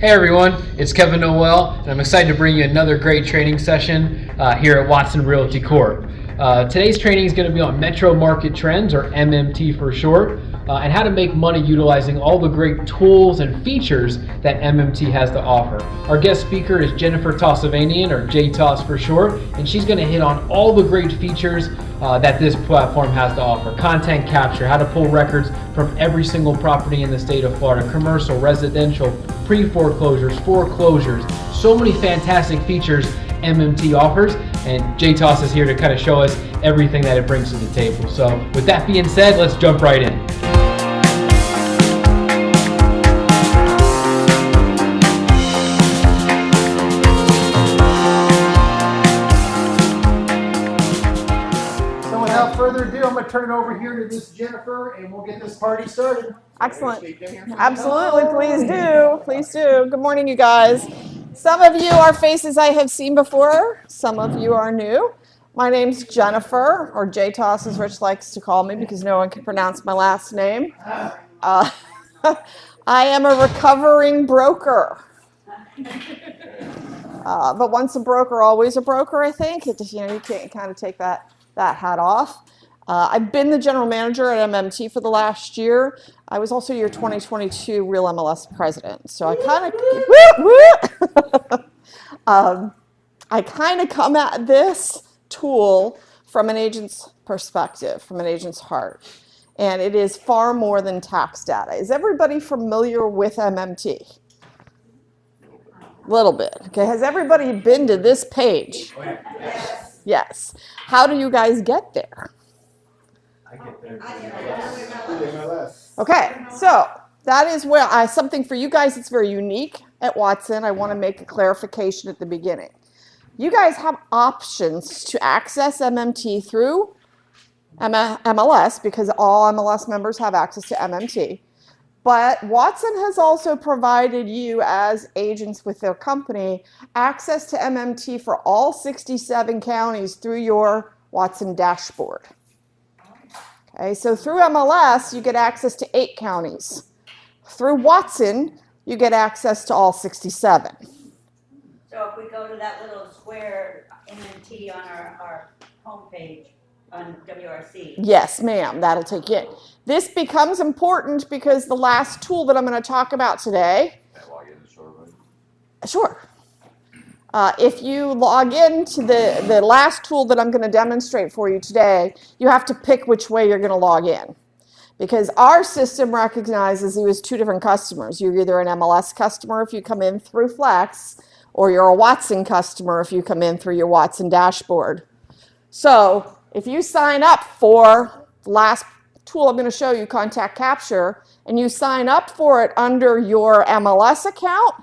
Hey everyone, it's Kevin Noel, and I'm excited to bring you another great training session here at Watson Realty Corp. Today's training is going to be on Metro Market Trends, or MMT for short, and how to make money utilizing all the great tools and features that MMT has to offer. Our guest speaker is Jennifer Tossavainen, or JTOS for short, and she's going to hit on all the great features that this platform has to offer. Content capture, how to pull records from every single property in the state of Florida, commercial, residential, pre-foreclosures, foreclosures, so many fantastic features MMT offers, and JTOS is here to kind of show us everything that it brings to the table. So with that being said, let's jump right in. So without further ado, I'm going to turn it over here to this Jennifer, and we'll get this party started. Excellent. Absolutely, please do. Please do. Good morning, you guys. Some of you are faces I have seen before. Some of you are new. My name's Jennifer, or JTOS as Rich likes to call me because no one can pronounce my last name. I am a recovering broker. But once a broker, always a broker, I think. You can't kind of take that hat off. I've been the general manager at MMT for the last year. I was also your 2022 Real MLS president. So I kind of come at this tool from an agent's perspective, from an agent's heart. And it is far more than tax data. Is everybody familiar with MMT? A little bit. Okay. Has everybody been to this page? Yes. Yes. How do you guys get there? Okay, so that is where something for you guys that's very unique at Watson. I want to make a clarification at the beginning. You guys have options to access MMT through MLS because all MLS members have access to MMT. But Watson has also provided you as agents with their company access to MMT for all 67 counties through your Watson dashboard. Okay, so through MLS, you get access to 8 counties. Through Watson, you get access to all 67. So if we go to that little square MMT on our homepage on WRC. Yes, ma'am, that'll take you in. This becomes important because the last tool that I'm going to talk about today. Can I log in to show everybody? Sure. If you log into the last tool that I'm going to demonstrate for you today, you have to pick which way you're going to log in. Because our system recognizes you as 2 different customers. You're either an MLS customer if you come in through Flex, or you're a Watson customer if you come in through your Watson dashboard. So if you sign up for the last tool I'm going to show you, Contact Capture, and you sign up for it under your MLS account,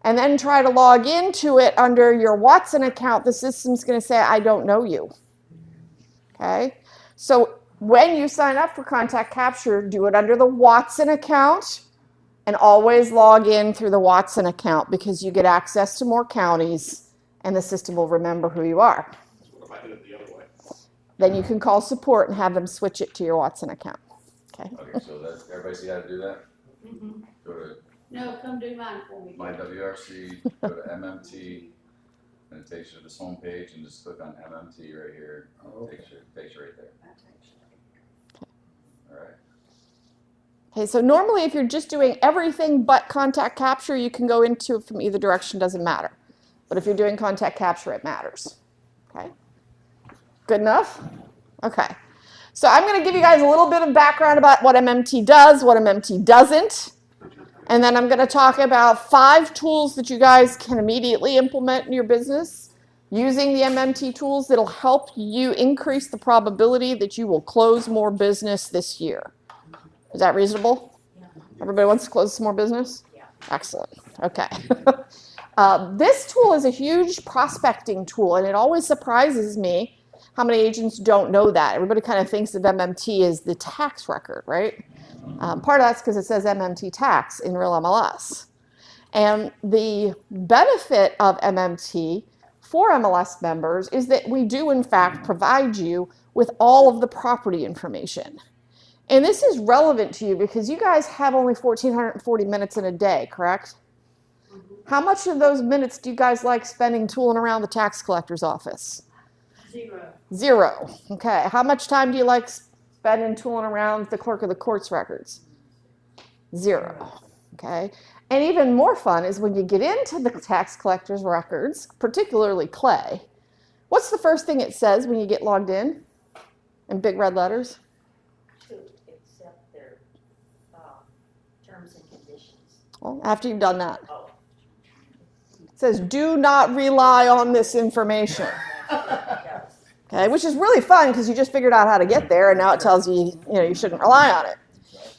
and then try to log into it under your Watson account, the system's going to say, I don't know you. Okay? So when you sign up for Contact Capture, do it under the Watson account and always log in through the Watson account because you get access to more counties and the system will remember who you are. What if I did it the other way? Then you can call support and have them switch it to your Watson account. Okay? Okay, so that's, everybody see how to do that? Mm-hmm. Go to No, come do mine for me. My WRC, go to MMT, and it takes you to this home page, and just click on MMT right here. It takes you right there. All right. Okay, so normally if you're just doing everything but Contact Capture, you can go into it from either direction, doesn't matter. But if you're doing Contact Capture, it matters. Okay? Good enough? Okay. So I'm going to give you guys a little bit of background about what MMT does, what MMT doesn't. And then I'm going to talk about 5 tools that you guys can immediately implement in your business using the MMT tools that'll help you increase the probability that you will close more business this year. Is that reasonable? Everybody wants to close some more business? Yeah. Excellent. Okay. This tool is a huge prospecting tool, and it always surprises me how many agents don't know that. Everybody kind of thinks of MMT as the tax record, right? Part of that's because it says MMT tax in Real MLS. And the benefit of MMT for MLS members is that we do, in fact, provide you with all of the property information. And this is relevant to you because you guys have only 1,440 minutes in a day, correct? How much of those minutes do you guys like spending tooling around the tax collector's office? 0. 0. Okay. How much time do you like spending tooling around the clerk of the court's records? 0. Okay. And even more fun is when you get into the tax collector's records, particularly Clay. What's the first thing it says when you get logged in big red letters? To accept their terms and conditions. Well, after you've done that. Oh. It says, do not rely on this information. Okay, which is really fun because you just figured out how to get there and now it tells you, you shouldn't rely on it.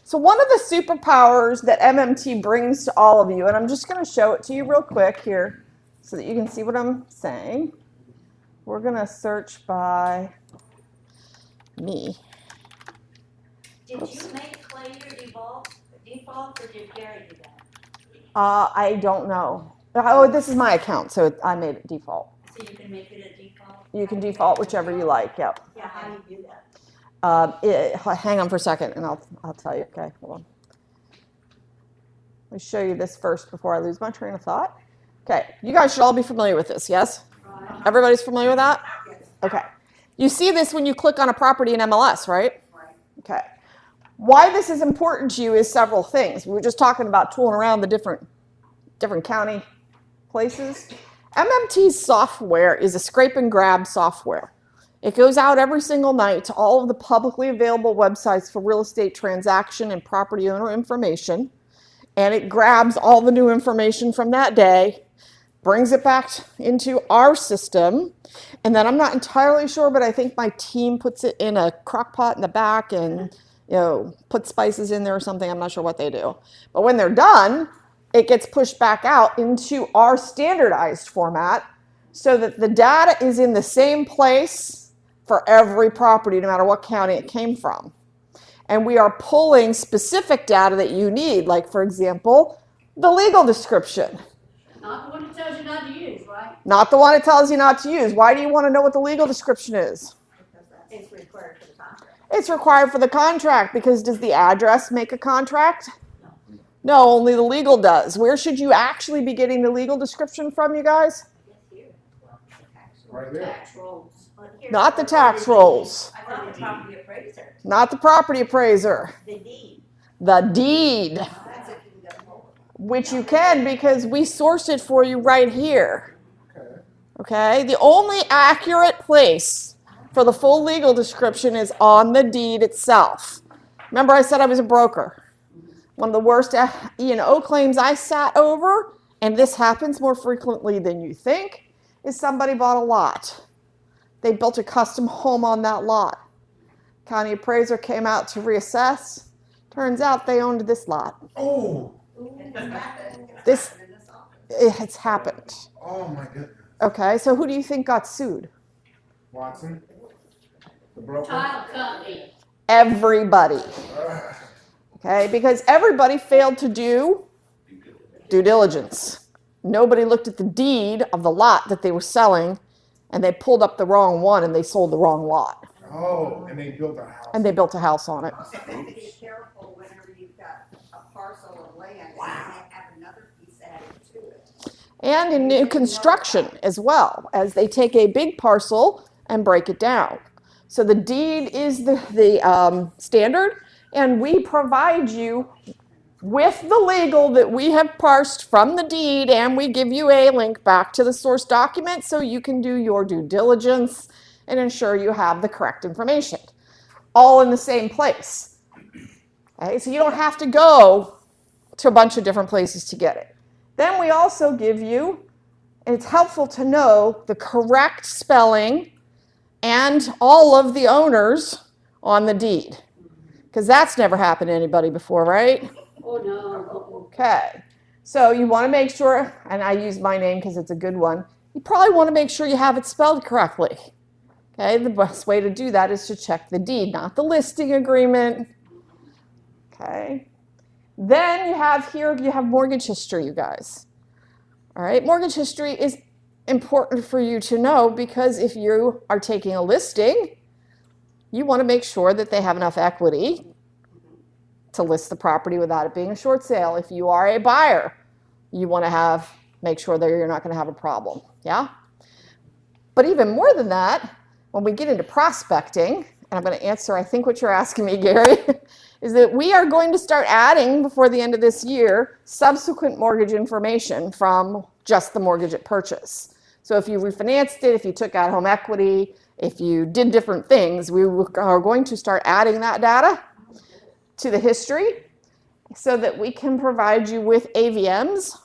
So one of the superpowers that MMT brings to all of you, and I'm just going to show it to you real quick here so that you can see what I'm saying. We're going to search by me. Did you make Clay your default, or did Gary do that? I don't know. Oh, this is my account, so I made it default. So you can make it a default? You can default whichever you like, yep. Yeah, how do you do that? Hang on for a second, and I'll tell you. Okay, hold on. Let me show you this first before I lose my train of thought. Okay, you guys should all be familiar with this, yes? Everybody's familiar with that? Yes. Okay. You see this when you click on a property in MLS, right? Right. Okay. Why this is important to you is several things. We were just talking about tooling around the different county places. MMT's software is a scrape and grab software. It goes out every single night to all of the publicly available websites for real estate transaction and property owner information, and it grabs all the new information from that day, brings it back into our system, and then I'm not entirely sure, but I think my team puts it in a crock pot in the back and put spices in there or something. I'm not sure what they do. But when they're done, it gets pushed back out into our standardized format so that the data is in the same place for every property, no matter what county it came from. And we are pulling specific data that you need, like, for example, the legal description. Not the one that tells you not to use, right? Not the one it tells you not to use. Why do you want to know what the legal description is? It's required for the contract. It's required for the contract because does the address make a contract? No, only the legal does. Where should you actually be getting the legal description from, you guys? Right there. Tax rolls. Not the tax rolls. I thought the property appraiser. Not the property appraiser. The deed. The deed. That's if you can get hold of it. Which you can because we source it for you right here. Okay? The only accurate place for the full legal description is on the deed itself. Remember I said I was a broker. One of the worst E&O claims I sat over, and this happens more frequently than you think, is somebody bought a lot. They built a custom home on that lot. County appraiser came out to reassess. Turns out they owned this lot. Oh. It's happened. Oh my goodness. Okay, so who do you think got sued? Watson? The broker? Title company. Everybody. Okay, because everybody failed to do due diligence. Nobody looked at the deed of the lot that they were selling, and they pulled up the wrong one and they sold the wrong lot. Oh, and they built a house. And they built a house on it. Be careful whenever you've got a parcel of land and you have another piece added to it. And in new construction as well, as they take a big parcel and break it down. So the deed is the standard, and we provide you with the legal that we have parsed from the deed, and we give you a link back to the source document so you can do your due diligence and ensure you have the correct information, all in the same place. Okay, so you don't have to go to a bunch of different places to get it. Then we also give you, and it's helpful to know the correct spelling and all of the owners on the deed, because that's never happened to anybody before, right? Oh, no. Okay, so you want to make sure, and I use my name because it's a good one, you probably want to make sure you have it spelled correctly. Okay, the best way to do that is to check the deed, not the listing agreement. Okay, then you have mortgage history, you guys. All right, mortgage history is important for you to know because if you are taking a listing, you want to make sure that they have enough equity to list the property without it being a short sale. If you are a buyer, you want to have make sure that you're not going to have a problem. Yeah? But even more than that, when we get into prospecting, and I'm going to answer, I think, what you're asking me, Gary, is that we are going to start adding, before the end of this year, subsequent mortgage information from just the mortgage at purchase. So if you refinanced it, if you took out home equity, if you did different things, we are going to start adding that data to the history so that we can provide you with AVMs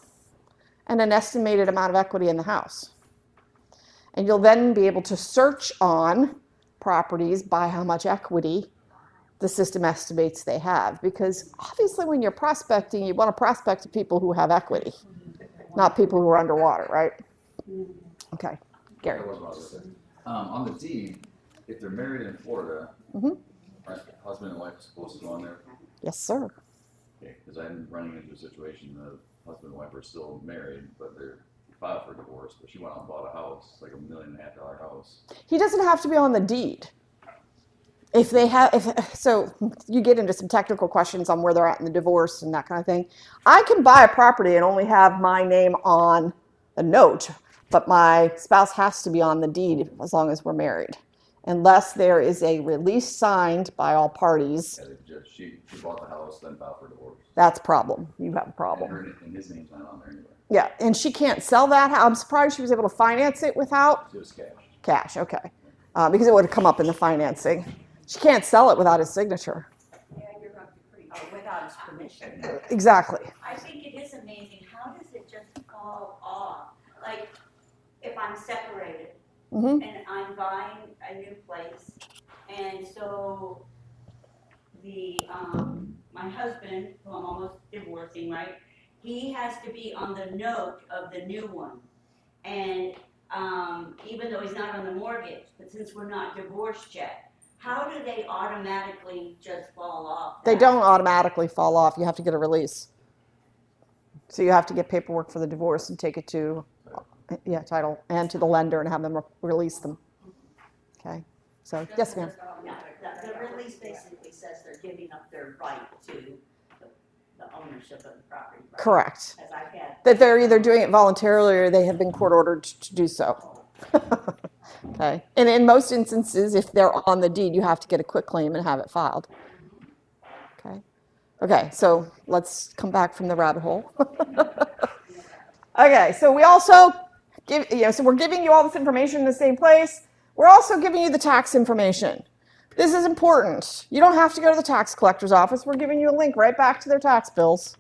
and an estimated amount of equity in the house. And you'll then be able to search on properties by how much equity the system estimates they have. Because obviously when you're prospecting, you want to prospect to people who have equity, not people who are underwater, right? Okay, Gary. That was what I was gonna say. On the deed, if they're married in Florida, Mhm. aren't husband and wife supposed to go on there? Yes, sir. Okay, because I'm running into a situation, the husband and wife are still married, but they're filed for divorce, but she went out and bought a house, like $1.5 million house. He doesn't have to be on the deed. If they have, so you get into some technical questions on where they're at in the divorce and that kind of thing. I can buy a property and only have my name on a note, but my spouse has to be on the deed as long as we're married, unless there is a release signed by all parties. Yeah, she bought the house, then filed for divorce. That's a problem. You have a And problem. his name's not on there anyway. Yeah, and she can't sell that house. I'm surprised she was able to finance it without It was cash. cash. Okay, because it would have come up in the financing. She can't sell it without his signature. Yeah, you're going to be pretty, without his permission. Exactly. I think it is amazing, how does it just fall off? Like, if I'm separated Hmm. and I'm buying a new place, and so my husband, who I'm almost divorcing, right? He has to be on the note of the new one. And, even though he's not on the mortgage, but since we're not divorced yet, how do they automatically just fall off? They that? don't automatically fall off. You have to get a release. So you have to get paperwork for the divorce and take it to, title, and to the lender and have them release them. Okay. So yes, ma'am. The release basically says they're giving up their right to the ownership of the property. Right? Correct. As I've had. That they're either doing it voluntarily or they have been court ordered to do so. Okay. And in most instances, if they're on the deed, you have to get a quitclaim and have it filed. Okay. Okay, so let's come back from the rabbit hole. Okay, so we also so we're giving you all this information in the same place. We're also giving you the tax information. This is important. You don't have to go to the tax collector's office. We're giving you a link right back to their tax bills.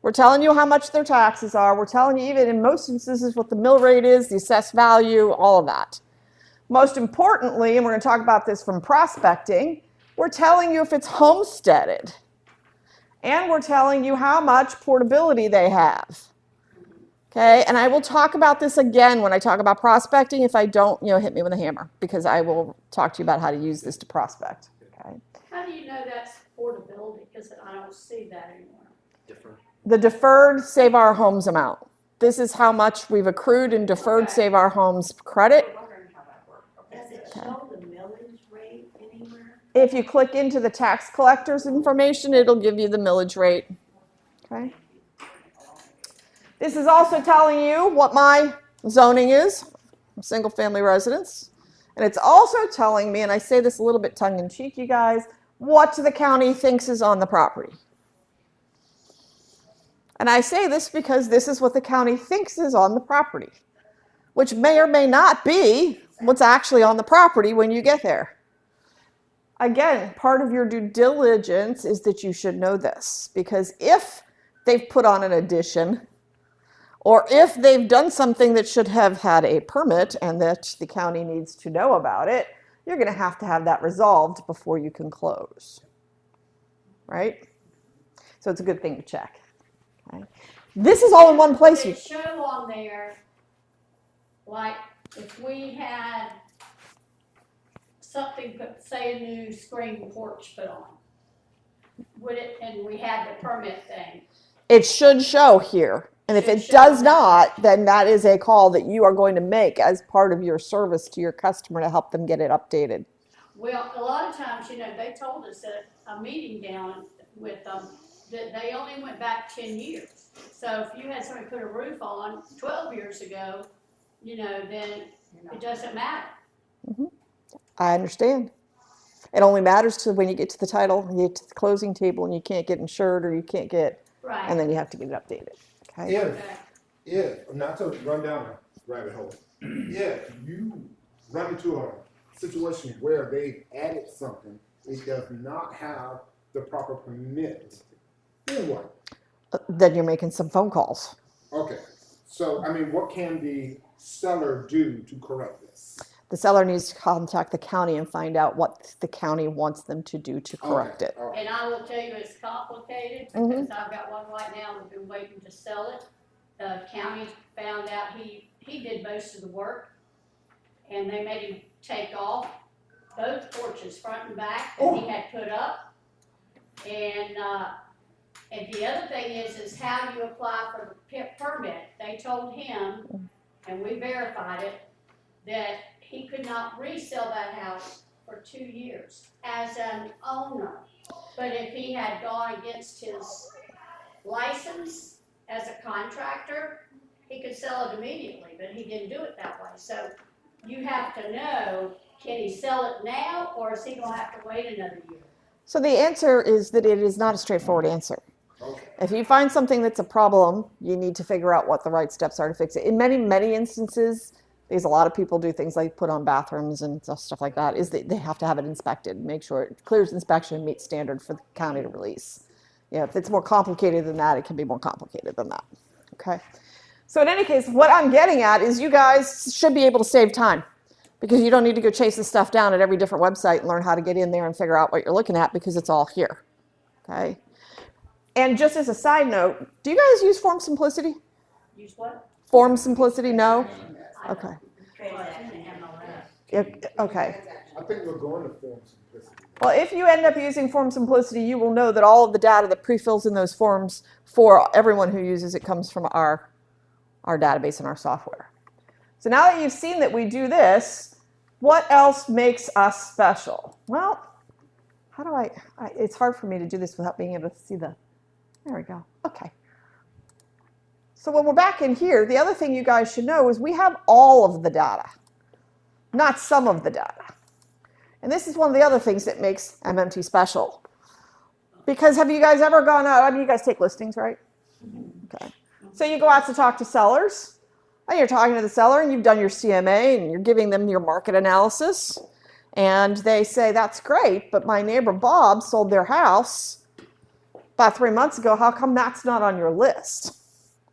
We're telling you how much their taxes are. We're telling you, even in most instances, what the mill rate is, the assessed value, all of that. Most importantly, and we're going to talk about this from prospecting, we're telling you if it's homesteaded. And we're telling you how much portability they have. Okay, and I will talk about this again when I talk about prospecting. If I don't, hit me with a hammer, because I will talk to you about how to use this to prospect. Okay. How do you know that's portability? Because I don't see that anymore. The deferred Save Our Homes amount. This is how much we've accrued in deferred Save Our Homes credit. I'm wondering how that works. Does it show the millage rate anywhere? If you click into the tax collector's information, it'll give you the millage rate. Okay. This is also telling you what my zoning is, single family residence. And it's also telling me, and I say this a little bit tongue in cheek, you guys, what the county thinks is on the property. And I say this because this is what the county thinks is on the property, which may or may not be what's actually on the property when you get there. Again, part of your due diligence is that you should know this, because if they've put on an addition, or if they've done something that should have had a permit and that the county needs to know about it, you're going to have that resolved before you can close. Right? So it's a good thing to check. Okay. This is all in one place. Would it show on there, like if we had something, say a new screen porch put on, would it, and we had the permit thing? It should show here. And if it does not, then that is a call that you are going to make as part of your service to your customer to help them get it updated. Well, a lot of times, they told us at a meeting down with them that they only went back 10 years. So if you had somebody put a roof on 12 years ago, then it doesn't matter. I understand. It only matters to when you get to the title, you get to the closing table, and you can't get insured or you can't get, Right. and then you have to get it updated. Okay. If, not to run down a rabbit hole, if you run into a situation where they've added something, it does not have the proper permit, then what? Then you're making some phone calls. Okay, so, I mean, what can the seller do to correct this? The seller needs to contact the county and find out what the county wants them to do to correct it. Okay. And I will tell you, it's complicated, Mhm. because I've got one right now, we've been waiting to sell it. The county found out he did most of the work, and they made him take off both porches, front and back, that he had put up. And the other thing is how you apply for the permit. They told him, and we verified it, that he could not resell that house for 2 years as an owner. But if he had gone against his license as a contractor, he could sell it immediately, but he didn't do it that way. So you have to know, can he sell it now, or is he gonna have to wait another year? So the answer is that it is not a straightforward answer. Okay. If you find something that's a problem, you need to figure out what the right steps are to fix it. In many, many instances, because a lot of people do things like put on bathrooms and stuff like that, is that they have to have it inspected, make sure it clears inspection and meets standard for the county to release. If it's more complicated than that, it can be more complicated than that. Okay. So in any case, what I'm getting at is you guys should be able to save time, because you don't need to go chase this stuff down at every different website and learn how to get in there and figure out what you're looking at, because it's all here. Okay. And just as a side note, do you guys use Form Simplicity? Use what? Form Simplicity? No? Okay. Transaction. Okay. I think we're going to Form Simplicity. Well, if you end up using Form Simplicity, you will know that all of the data that pre-fills in those forms for everyone who uses it comes from our database and our software. So now that you've seen that we do this, what else makes us special? Well, how do it's hard for me to do this without being able to see there we go. Okay. So when we're back in here, the other thing you guys should know is we have all of the data, not some of the data. And this is one of the other things that makes MMT special. Because have you guys ever gone out, you guys take listings, right? Okay. So you go out to talk to sellers, and you're talking to the seller, and you've done your CMA, and you're giving them your market analysis, and they say, that's great, but my neighbor Bob sold their house about 3 months ago. How come that's not on your list?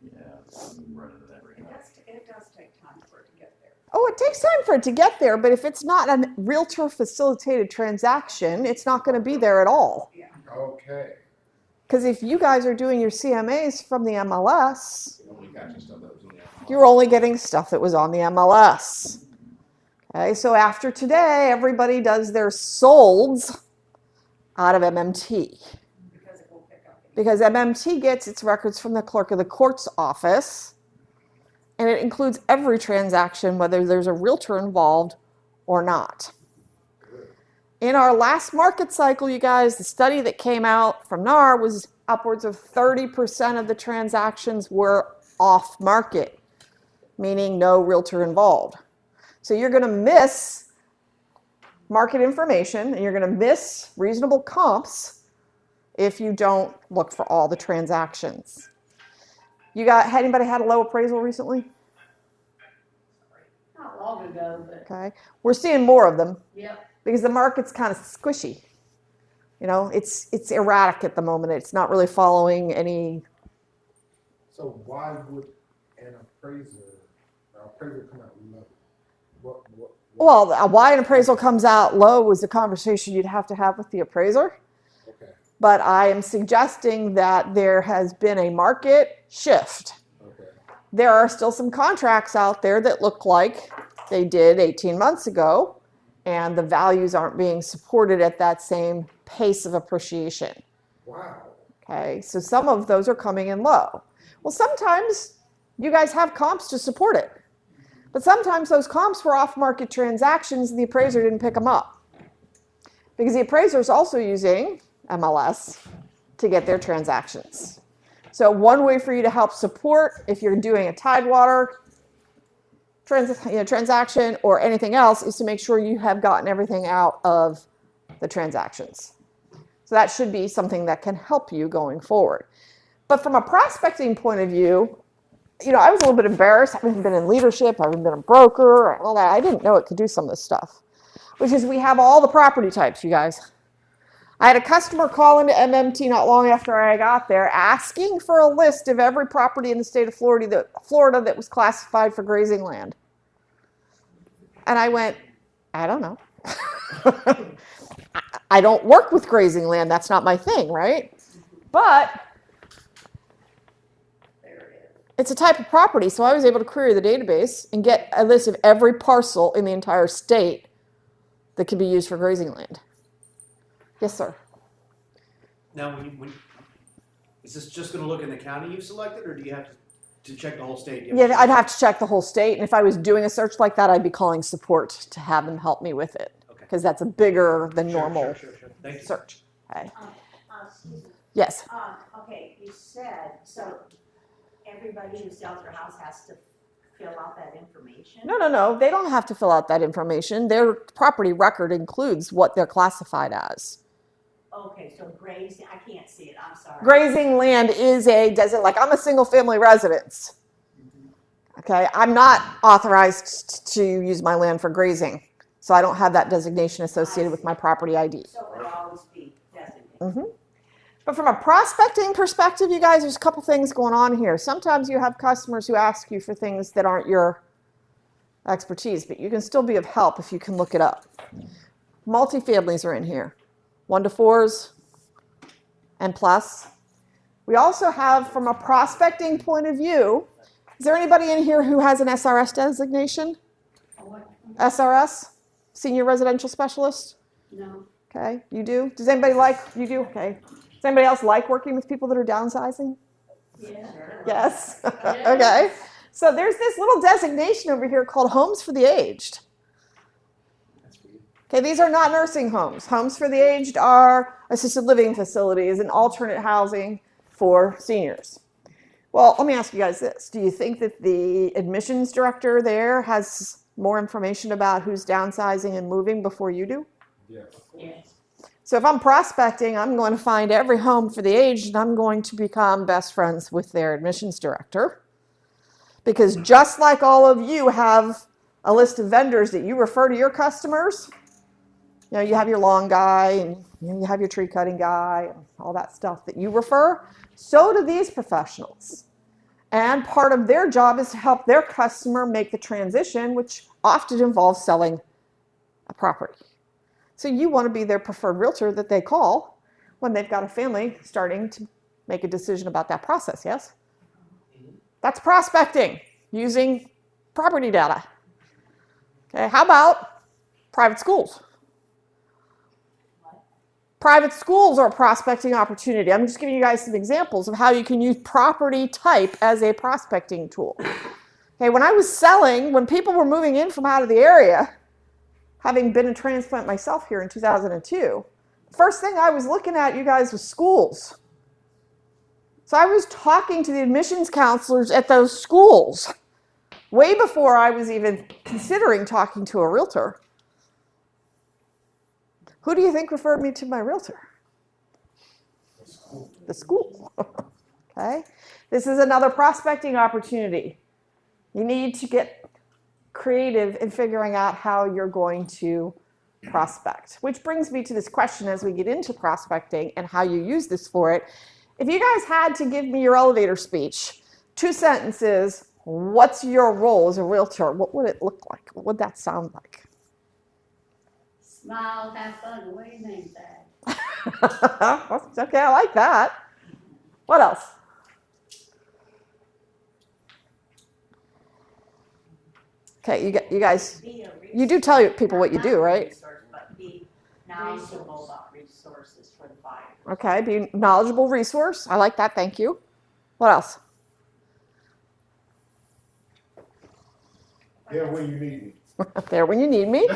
Yeah, I'm running into that right now. It does take time for it to get there. Oh, it takes time for it to get there, but if it's not a realtor-facilitated transaction, it's not going to be there at all. Okay. Because if you guys are doing your CMAs from the MLS, Only got you stuff that was in the MLS. you're only getting stuff that was on the MLS. Okay, so after today, everybody does their solds out of MMT. Because it won't pick up. Because MMT gets its records from the clerk of the court's office, and it includes every transaction, whether there's a realtor involved or not. In our last market cycle, you guys, the study that came out from NAR was upwards of 30% of the transactions were off market, meaning no realtor involved. So you're going to miss market information, and you're going to miss reasonable comps if you don't look for all the transactions. Anybody had a low appraisal recently? Not long ago, but Okay. We're seeing more of them yep. because the market's kind of squishy. It's erratic at the moment. It's not really following any. So why would an appraiser come out low? Well, why an appraisal comes out low is a conversation you'd have to have with the appraiser. Okay. But I am suggesting that there has been a market shift. Okay. There are still some contracts out there that look like they did 18 months ago, and the values aren't being supported at that same pace of appreciation. Wow. Okay, so some of those are coming in low. Well, sometimes you guys have comps to support it, but sometimes those comps were off-market transactions and the appraiser didn't pick them up because the appraiser is also using MLS to get their transactions. So one way for you to help support if you're doing a Tidewater transaction or anything else is to make sure you have gotten everything out of the transactions. So that should be something that can help you going forward. But from a prospecting point of view, I was a little bit embarrassed. I haven't been in leadership. I haven't been a broker and all that. I didn't know it could do some of this stuff, which is we have all the property types, you guys. I had a customer call into MMT not long after I got there asking for a list of every property in the state of Florida that was classified for grazing land. And I went, I don't know. I don't work with grazing land. That's not my thing, right? But it's a type of property, so I was able to query the database and get a list of every parcel in the entire state that could be used for grazing land. Yes, sir. Now, is this just going to look in the county you've selected, or do you have to check the whole state? Yeah, I'd have to check the whole state, and if I was doing a search like that, I'd be calling support to have them help me with it, because that's a bigger than normal Sure. Thank you. search. Okay. Excuse me. Yes. Okay, you said, so everybody who sells their house has to fill out that information? No. They don't have to fill out that information. Their property record includes what they're classified as. Okay, so grazing, I can't see it, I'm sorry. Grazing land is a desert, like I'm a single family residence. Okay, I'm not authorized to use my land for grazing, so I don't have that designation associated with my property ID. So it'll always be designated. Mm-hmm. But from a prospecting perspective, you guys, there's a couple things going on here. Sometimes you have customers who ask you for things that aren't your expertise, but you can still be of help if you can look it up. Multifamilies are in here, 1 to 4s and plus. We also have, from a prospecting point of view, is there anybody in here who has an SRS designation? SRS, Senior Residential Specialist? No. Okay, you do? Does anybody you do? Okay. Does anybody else like working with people that are downsizing? Yeah. Yes. Okay. So there's this little designation over here called Homes for the Aged. Okay, these are not nursing homes. Homes for the Aged are assisted living facilities and alternate housing for seniors. Well, let me ask you guys this. Do you think that the admissions director there has more information about who's downsizing and moving before you do? Yes. Yes. So if I'm prospecting, I'm going to find every home for the aged, and I'm going to become best friends with their admissions director. Because just like all of you have a list of vendors that you refer to your customers, you have your lawn guy, and you have your tree cutting guy, and all that stuff that you refer, so do these professionals. And part of their job is to help their customer make the transition, which often involves selling a property. So you want to be their preferred realtor that they call when they've got a family starting to make a decision about that process, yes? That's prospecting using property data. Okay, how about private schools? Private schools are a prospecting opportunity. I'm just giving you guys some examples of how you can use property type as a prospecting tool. Okay, when I was selling, when people were moving in from out of the area, having been a transplant myself here in 2002, first thing I was looking at, you guys, was schools. So I was talking to the admissions counselors at those schools way before I was even considering talking to a realtor. Who do you think referred me to my realtor? The school. Okay. This is another prospecting opportunity. You need to get creative in figuring out how you're going to prospect, which brings me to this question as we get into prospecting and how you use this for it. If you guys had to give me your elevator speech, 2 sentences, what's your role as a realtor? What would it look like? What would that sound like? Smile, have fun, what do you mean, Dad? Okay, I like that. What else? Okay, you guys, you do tell people what you do, right? But be knowledgeable about resources for the buyer. Okay, be a knowledgeable resource. I like that, thank you. What else? Yeah, when you need me. There when you need me.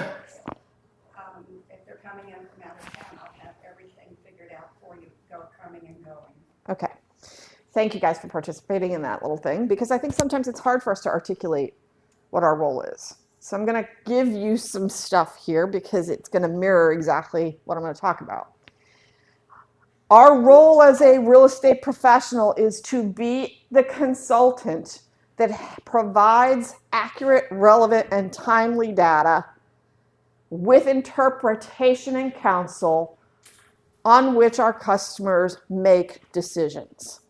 If they're coming in from out of town, I'll have everything figured out for you. Come coming and going. Okay. Thank you guys for participating in that little thing, because I think sometimes it's hard for us to articulate what our role is. So I'm going to give you some stuff here because it's going to mirror exactly what I'm going to talk about. Our role as a real estate professional is to be the consultant that provides accurate, relevant, and timely data with interpretation and counsel on which our customers make decisions.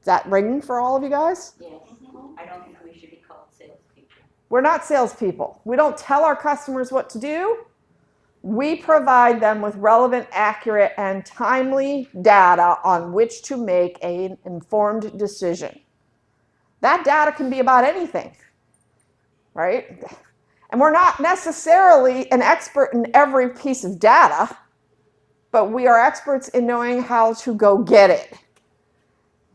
Is that ringing for all of you guys? Yes, I don't think we should be called salespeople. We're not salespeople. We don't tell our customers what to do. We provide them with relevant, accurate, and timely data on which to make an informed decision. That data can be about anything, right? And we're not necessarily an expert in every piece of data, but we are experts in knowing how to go get it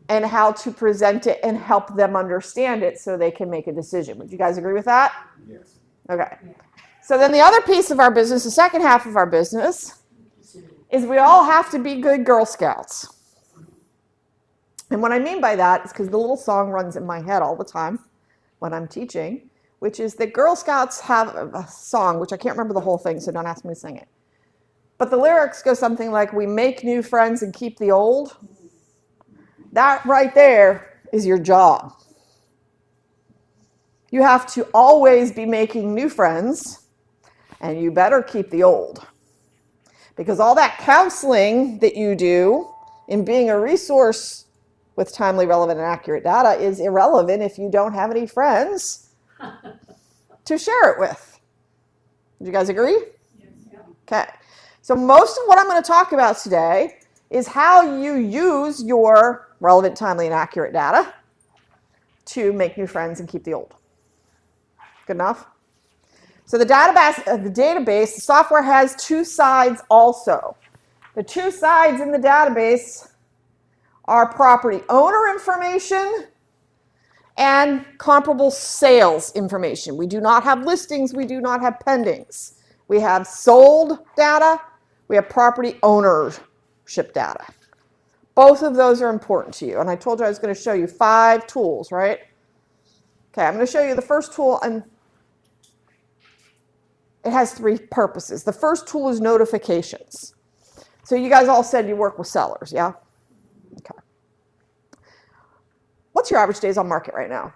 and how to present it and help them understand it so they can make a decision. Would you guys agree with that? Yes. Okay. So then the other piece of our business, the second half of our business, is we all have to be good Girl Scouts. And what I mean by that is because the little song runs in my head all the time when I'm teaching, which is that Girl Scouts have a song, which I can't remember the whole thing, so don't ask me to sing it. But the lyrics go something like, we make new friends and keep the old. That right there is your job. You have to always be making new friends, and you better keep the old. Because all that counseling that you do in being a resource with timely, relevant, and accurate data is irrelevant if you don't have any friends to share it with. Would you guys agree? Yes. Okay. So most of what I'm going to talk about today is how you use your relevant, timely, and accurate data to make new friends and keep the old. Good enough? So the database, the software has two sides also. The two sides in the database are property owner information and comparable sales information. We do not have listings. We do not have pendings. We have sold data. We have property ownership data. Both of those are important to you. And I told you I was going to show you 5 tools, right? Okay, I'm going to show you the first tool, and it has 3 purposes. The first tool is notifications. So you guys all said you work with sellers, yeah? Okay. What's your average days on market right now?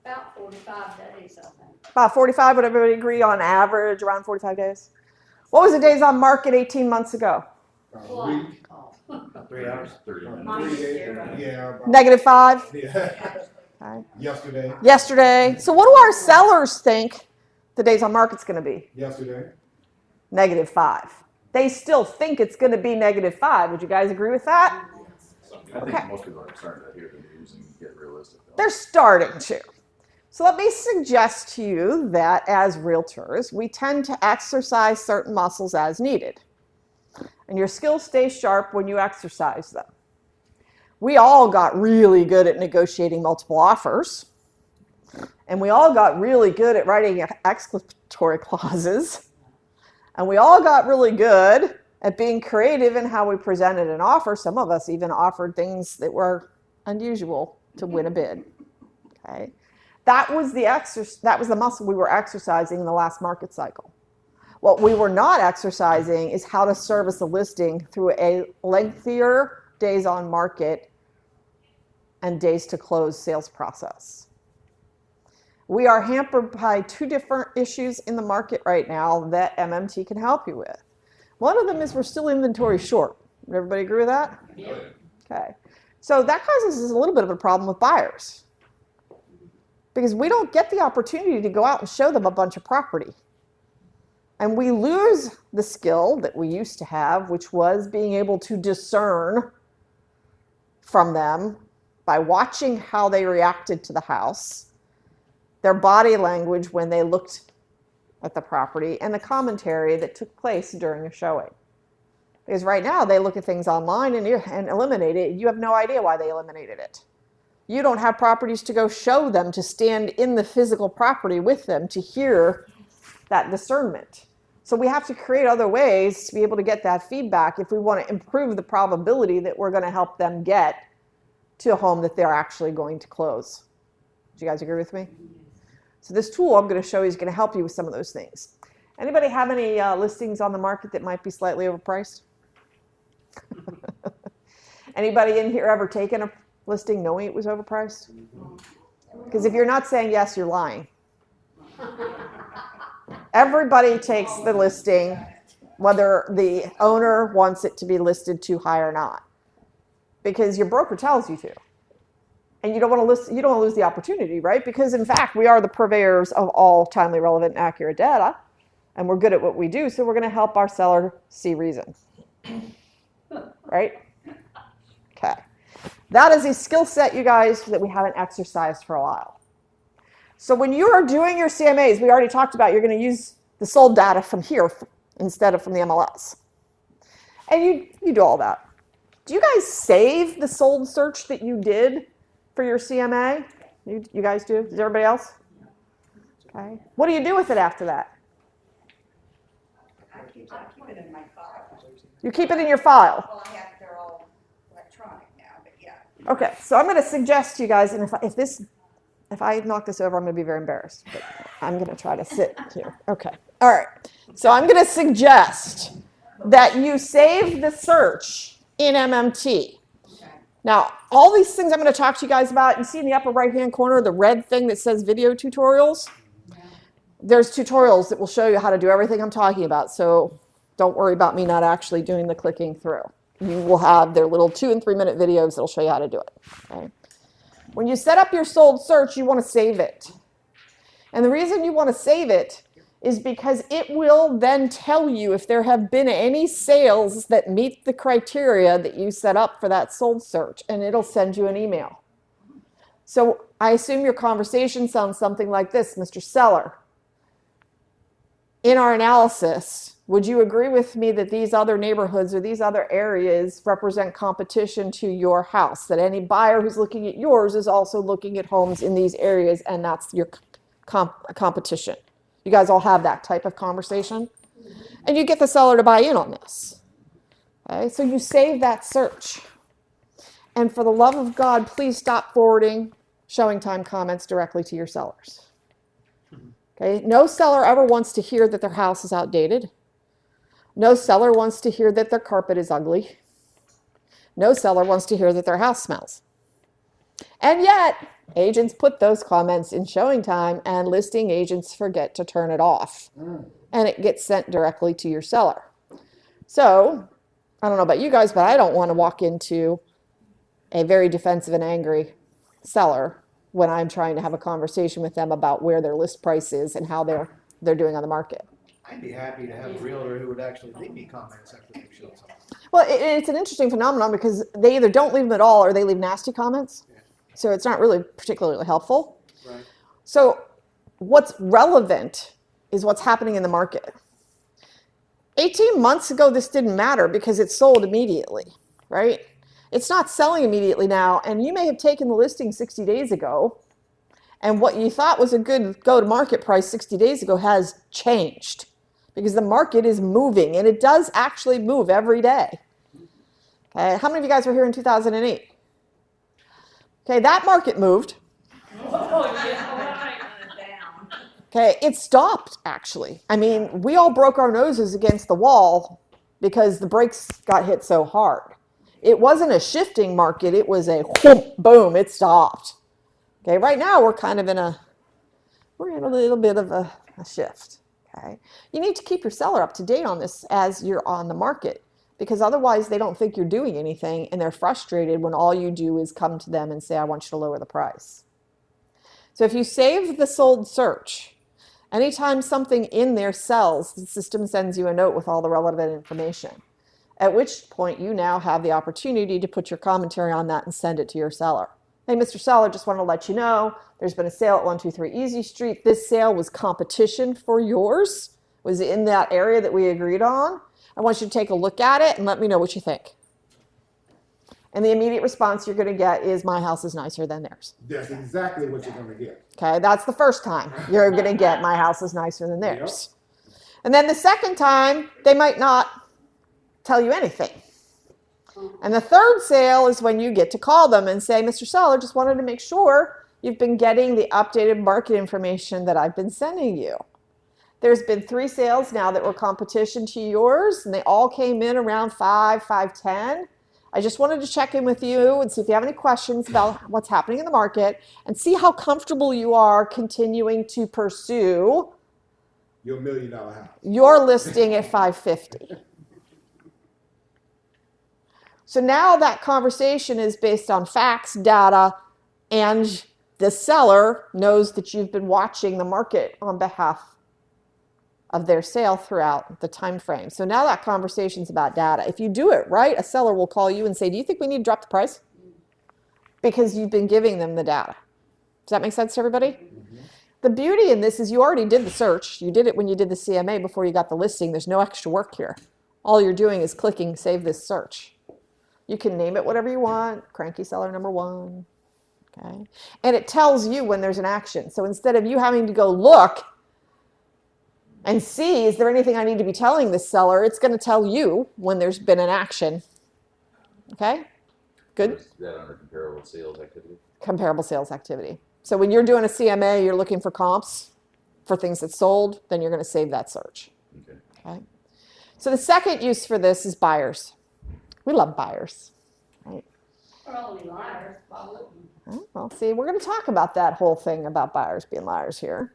About 45 days, I think. About 45, would everybody agree on average around 45 days? What was the days on market 18 months ago? One. Oh. 3 hours. 30 minutes. Mine is 3 days, zero. yeah. about- -5? Yeah. Okay. Yesterday. Yesterday. So what do our sellers think the days on market's going to be? Yesterday. -5. They still think it's going to be -5. Would you guys agree with that? I think Okay. most people are starting to hear the news and get realistic. Though. They're starting to. So let me suggest to you that as realtors, we tend to exercise certain muscles as needed. And your skills stay sharp when you exercise them. We all got really good at negotiating multiple offers. And we all got really good at writing exclamatory clauses. And we all got really good at being creative in how we presented an offer. Some of us even offered things that were unusual to win a bid. Okay? That was the muscle we were exercising in the last market cycle. What we were not exercising is how to service a listing through a lengthier days on market and days to close sales process. We are hampered by 2 different issues in the market right now that MMT can help you with. One of them is we're still inventory short. Would everybody agree with that? Yeah. Okay. So that causes us a little bit of a problem with buyers because we don't get the opportunity to go out and show them a bunch of property. And we lose the skill that we used to have, which was being able to discern from them by watching how they reacted to the house, their body language when they looked at the property, and the commentary that took place during a showing. Because right now they look at things online and eliminate it. You have no idea why they eliminated it. You don't have properties to go show them, to stand in the physical property with them, to hear that discernment. So we have to create other ways to be able to get that feedback if we want to improve the probability that we're going to help them get to a home that they're actually going to close. Do you guys agree with me? So this tool I'm going to show you is going to help you with some of those things. Anybody have any listings on the market that might be slightly overpriced? Anybody in here ever taken a listing knowing it was overpriced? Because if you're not saying yes, you're lying. Everybody takes the listing, whether the owner wants it to be listed too high or not, because your broker tells you to. And you don't want to lose the opportunity, right? Because in fact, we are the purveyors of all timely, relevant, and accurate data, and we're good at what we do, so we're going to help our seller see reason. Right? Okay. That is a skill set, you guys, that we haven't exercised for a while. So when you are doing your CMAs, we already talked about you're going to use the sold data from here instead of from the MLS. And you do all that. Do you guys save the sold search that you did for your CMA? You guys do? Does everybody else? Okay. What do you do with it after that? I keep it in my file. You keep it in your file. Well, they're all electronic now, but yeah. Okay, so I'm going to suggest to you guys, and if I knock this over, I'm going to be very embarrassed, but I'm going to try to sit here. Okay, all right. So I'm going to suggest that you save the search in MMT. Now, all these things I'm going to talk to you guys about, you see in the upper right-hand corner, the red thing that says video tutorials? There's tutorials that will show you how to do everything I'm talking about, so don't worry about me not actually doing the clicking through. You will have their little 2- and 3-minute videos that'll show you how to do it. Okay? When you set up your sold search, you want to save it. And the reason you want to save it is because it will then tell you if there have been any sales that meet the criteria that you set up for that sold search, and it'll send you an email. So I assume your conversation sounds something like this: Mr. Seller, in our analysis, would you agree with me that these other neighborhoods or these other areas represent competition to your house? That any buyer who's looking at yours is also looking at homes in these areas, and that's your competition. You guys all have that type of conversation? And you get the seller to buy in on this. Okay, so you save that search. And for the love of God, please stop forwarding showing time comments directly to your sellers. Okay, no seller ever wants to hear that their house is outdated. No seller wants to hear that their carpet is ugly. No seller wants to hear that their house smells. And yet, agents put those comments in showing time, and listing agents forget to turn it off. And it gets sent directly to your seller. So, I don't know about you guys, but I don't want to walk into a very defensive and angry seller when I'm trying to have a conversation with them about where their list price is and how they're doing on the market. I'd be happy to have a realtor who would actually leave me comments after they've shown something. Well, it's an interesting phenomenon because they either don't leave them at all or they leave nasty comments. Yeah. So it's not really particularly helpful. Right. So what's relevant is what's happening in the market. 18 months ago, this didn't matter because it sold immediately, right? It's not selling immediately now, and you may have taken the listing 60 days ago, and what you thought was a good go-to-market price 60 days ago has changed because the market is moving, and it does actually move every day. Okay, how many of you guys were here in 2008? Okay, that market moved. Okay, it stopped, actually. I mean, we all broke our noses against the wall because the brakes got hit so hard. It wasn't a shifting market. It was a whoop, boom, it stopped. Okay, right now we're in a little bit of a shift. Okay, you need to keep your seller up to date on this as you're on the market because otherwise they don't think you're doing anything and they're frustrated when all you do is come to them and say, I want you to lower the price. So if you save the sold search, anytime something in there sells, the system sends you a note with all the relevant information, at which point you now have the opportunity to put your commentary on that and send it to your seller. Hey, Mr. Seller, just want to let you know, there's been a sale at 123 Easy Street. This sale was competition for yours, was in that area that we agreed on. I want you to take a look at it and let me know what you think. And the immediate response you're going to get is, my house is nicer than theirs. That's exactly what you're going to get. Okay, that's the first time you're going to get, my house is nicer than theirs. And then the second time, they might not tell you anything. And the third sale is when you get to call them and say, Mr. Seller, just wanted to make sure you've been getting the updated market information that I've been sending you. There's been 3 sales now that were competition to yours, and they all came in around 5:10. I just wanted to check in with you and see if you have any questions about what's happening in the market and see how comfortable you are continuing to pursue Your $1 million house. your listing at 550. So now that conversation is based on facts, data, and the seller knows that you've been watching the market on behalf of their sale throughout the time frame. So now that conversation's about data. If you do it right, a seller will call you and say, do you think we need to drop the price? Because you've been giving them the data. Does that make sense to everybody? Mm-hmm. The beauty in this is you already did the search. You did it when you did the CMA before you got the listing. There's no extra work here. All you're doing is clicking save this search. You can name it whatever you want, cranky seller number 1, okay? And it tells you when there's an action. So instead of you having to go look and see, is there anything I need to be telling this seller, it's going to tell you when there's been an action, okay? Good? Is that under comparable sales activity? Comparable sales activity. So when you're doing a CMA, you're looking for comps for things that sold, then you're going to save that search, okay? So the second use for this is buyers. We love buyers, right? We're only liars. Well, see, we're going to talk about that whole thing about buyers being liars here.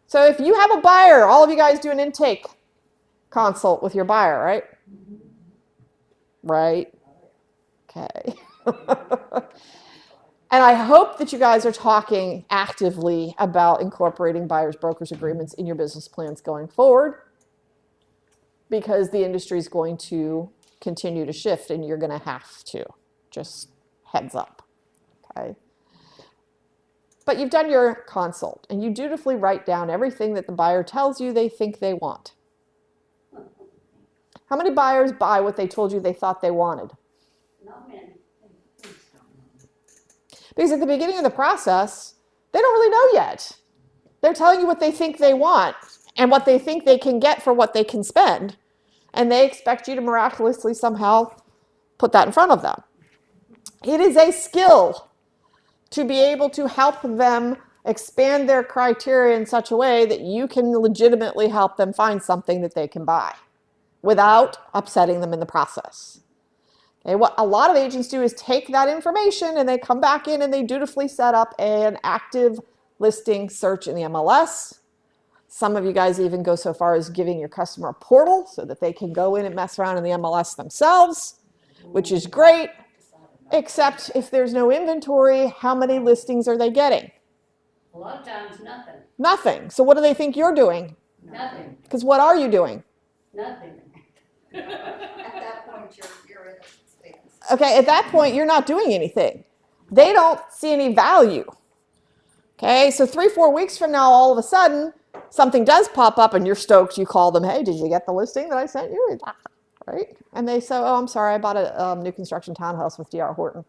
So if you have a buyer, all of you guys do an intake consult with your buyer, right? Right? Okay. And I hope that you guys are talking actively about incorporating buyers brokers agreements in your business plans going forward, because the industry is going to continue to shift and you're going to have to. Just heads up, okay? But you've done your consult and you dutifully write down everything that the buyer tells you they think they want. How many buyers buy what they told you they thought they wanted? Not many. Because at the beginning of the process, they don't really know yet. They're telling you what they think they want and what they think they can get for what they can spend. And they expect you to miraculously somehow put that in front of them. It is a skill to be able to help them expand their criteria in such a way that you can legitimately help them find something that they can buy without upsetting them in the process. Okay, what a lot of agents do is take that information and they come back in and they dutifully set up an active listing search in the MLS. Some of you guys even go so far as giving your customer a portal so that they can go in and mess around in the MLS themselves, which is great, except if there's no inventory, how many listings are they getting? A lot of times, nothing. Nothing. So what do they think you're doing? Nothing. Because what are you doing? Nothing. At that point, you're in a stance. Okay, at that point, you're not doing anything. They don't see any value. Okay, so 3-4 weeks from now, all of a sudden, something does pop up and you're stoked. You call them, hey, did you get the listing that I sent you? Right? And they say, oh, I'm sorry, I bought a new construction townhouse with D.R. Horton.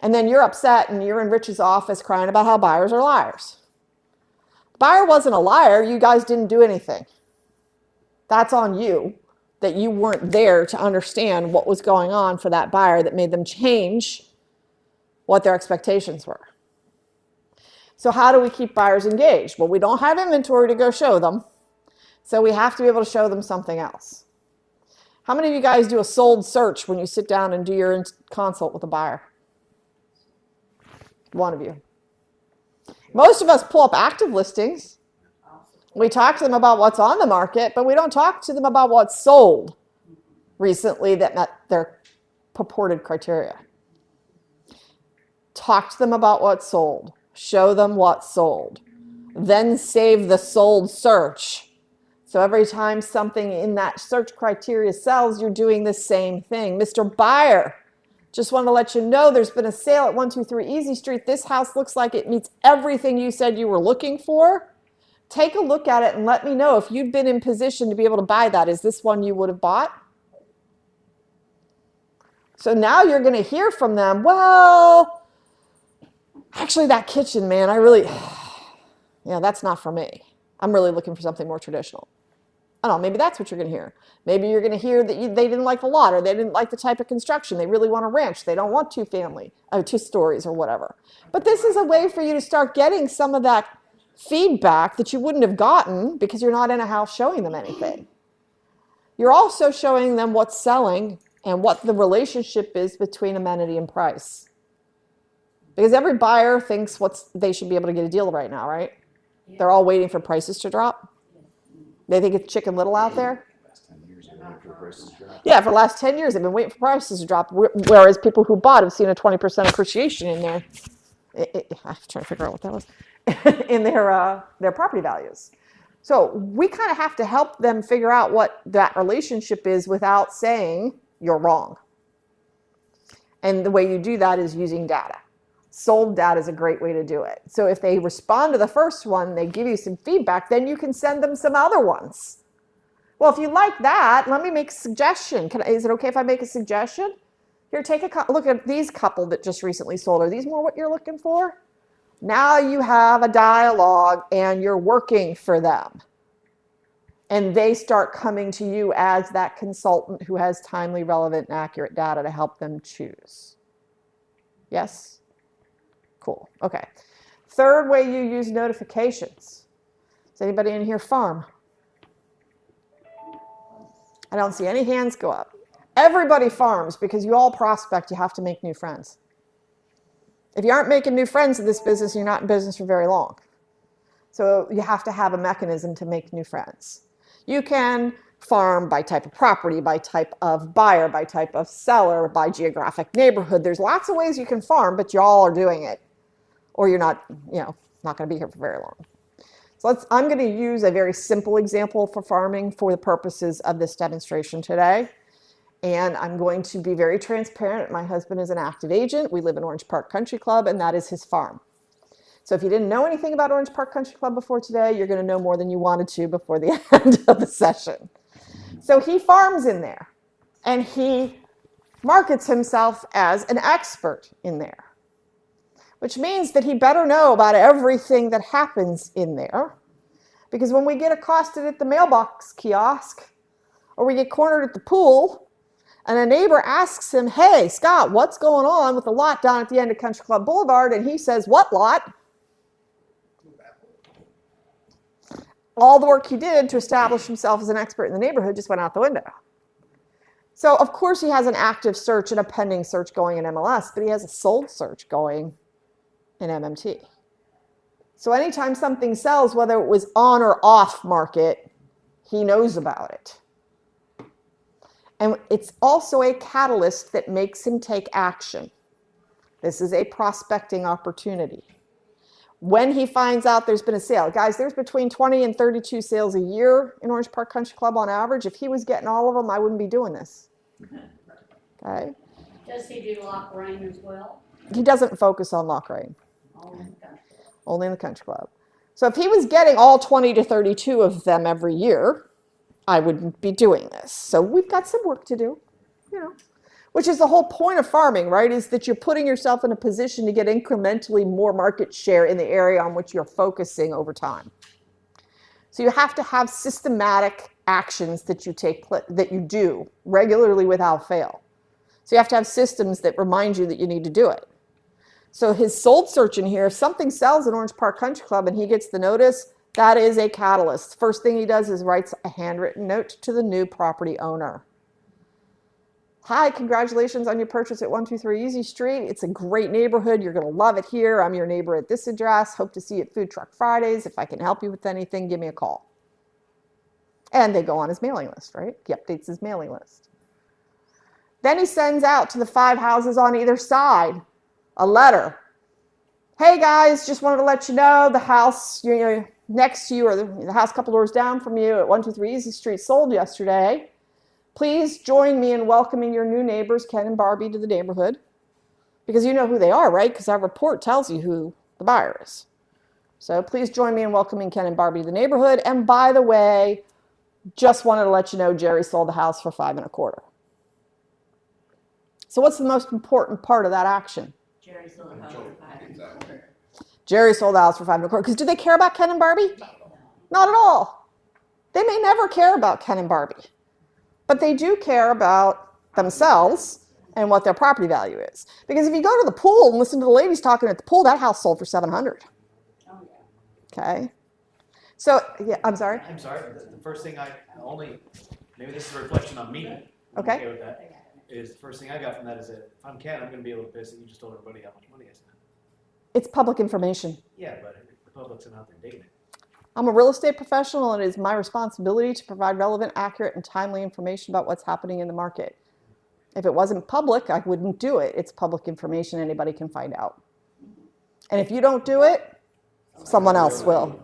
And then you're upset and you're in Rich's office crying about how buyers are liars. The buyer wasn't a liar. You guys didn't do anything. That's on you, that you weren't there to understand what was going on for that buyer that made them change what their expectations were. So how do we keep buyers engaged? Well, we don't have inventory to go show them, so we have to be able to show them something else. How many of you guys do a sold search when you sit down and do your consult with a buyer? One of you. Most of us pull up active listings. We talk to them about what's on the market, but we don't talk to them about what's sold recently that met their purported criteria. Talk to them about what's sold. Show them what's sold. Then save the sold search. So every time something in that search criteria sells, you're doing the same thing. Mr. Buyer, just want to let you know there's been a sale at 123 Easy Street. This house looks like it meets everything you said you were looking for. Take a look at it and let me know if you'd been in position to be able to buy that. Is this one you would have bought? So now you're going to hear from them, well, actually that kitchen, man, yeah, that's not for me. I'm really looking for something more traditional. I don't know, maybe that's what you're going to hear. Maybe you're going to hear that they didn't like the lot, or they didn't like the type of construction. They really want a ranch. They don't want 2 stories or whatever. But this is a way for you to start getting some of that feedback that you wouldn't have gotten because you're not in a house showing them anything. You're also showing them what's selling and what the relationship is between amenity and price. Because every buyer thinks they should be able to get a deal right now, right? They're all waiting for prices to drop. They think it's Chicken Little out there. Yeah, for the last 10 years, they've been waiting for prices to drop, whereas people who bought have seen a 20% appreciation in their, I'm trying to figure out what that was, in their property values. So we kind of have to help them figure out what that relationship is without saying you're wrong. And the way you do that is using data. Sold data is a great way to do it. So if they respond to the first one, they give you some feedback, then you can send them some other ones. Well, if you like that, let me make a suggestion. Is it okay if I make a suggestion? Here, take a look at these couple that just recently sold. Are these more what you're looking for? Now you have a dialogue and you're working for them. And they start coming to you as that consultant who has timely, relevant, and accurate data to help them choose. Yes? Cool. Okay. Third way you use notifications. Does anybody in here farm? I don't see any hands go up. Everybody farms because you all prospect. You have to make new friends. If you aren't making new friends in this business, you're not in business for very long. So you have to have a mechanism to make new friends. You can farm by type of property, by type of buyer, by type of seller, by geographic neighborhood. There's lots of ways you can farm, but you all are doing it. Or you're not, not going to be here for very long. So I'm going to use a very simple example for farming for the purposes of this demonstration today. And I'm going to be very transparent. My husband is an active agent. We live in Orange Park Country Club, and that is his farm. So if you didn't know anything about Orange Park Country Club before today, you're going to know more than you wanted to before the end of the session. So he farms in there, and he markets himself as an expert in there, which means that he better know about everything that happens in there. Because when we get accosted at the mailbox kiosk, or we get cornered at the pool, and a neighbor asks him, hey, Scott, what's going on with the lot down at the end of Country Club Boulevard? And he says, what lot? All the work he did to establish himself as an expert in the neighborhood just went out the window. So, of course, he has an active search and a pending search going in MLS, but he has a sold search going in MMT. So anytime something sells, whether it was on or off market, he knows about it. And it's also a catalyst that makes him take action. This is a prospecting opportunity. When he finds out there's been a sale, guys, there's between 20 and 32 sales a year in Orange Park Country Club on average. If he was getting all of them, I wouldn't be doing this. Okay? Does he do lock rain as well? He doesn't focus on lock rain. Only in the country club. So if he was getting all 20 to 32 of them every year, I wouldn't be doing this. So we've got some work to do, which is the whole point of farming, right? Is that you're putting yourself in a position to get incrementally more market share in the area on which you're focusing over time. So you have to have systematic actions that you do regularly without fail. So you have to have systems that remind you that you need to do it. So his sold search in here, if something sells at Orange Park Country Club and he gets the notice, that is a catalyst. First thing he does is writes a handwritten note to the new property owner. Hi, congratulations on your purchase at 123 Easy Street. It's a great neighborhood. You're going to love it here. I'm your neighbor at this address. Hope to see you at Food Truck Fridays. If I can help you with anything, give me a call. And they go on his mailing list, right? He updates his mailing list. Then he sends out to the 5 houses on either side a letter. Hey guys, just wanted to let you know the house next to you, or the house a couple doors down from you at 123 Easy Street sold yesterday. Please join me in welcoming your new neighbors, Ken and Barbie, to the neighborhood. Because you know who they are, right? Because our report tells you who the buyer is. So please join me in welcoming Ken and Barbie to the neighborhood. And by the way, just wanted to let you know Jerry sold the house for $5.25. So what's the most important part of that action? Jerry sold the house for $5. Jerry sold the house for $5.25. Because do they care about Ken and Barbie? Not at all. They may never care about Ken and Barbie, but they do care about themselves and what their property value is. Because if you go to the pool and listen to the ladies talking at the pool, that house sold for $700. Oh, yeah. Okay. So, yeah, I'm sorry. I'm sorry, the first thing maybe this is a reflection on me. I'm Okay. with that. Is the first thing I got from that is that if I'm Ken, I'm gonna be a little pissed that you just told everybody how much money I spent. It's public information. Yeah, but the public's not there digging it. I'm a real estate professional, and it is my responsibility to provide relevant, accurate, and timely information about what's happening in the market. If it wasn't public, I wouldn't do it. It's public information. Anybody can find out. And if you don't do it, someone else will.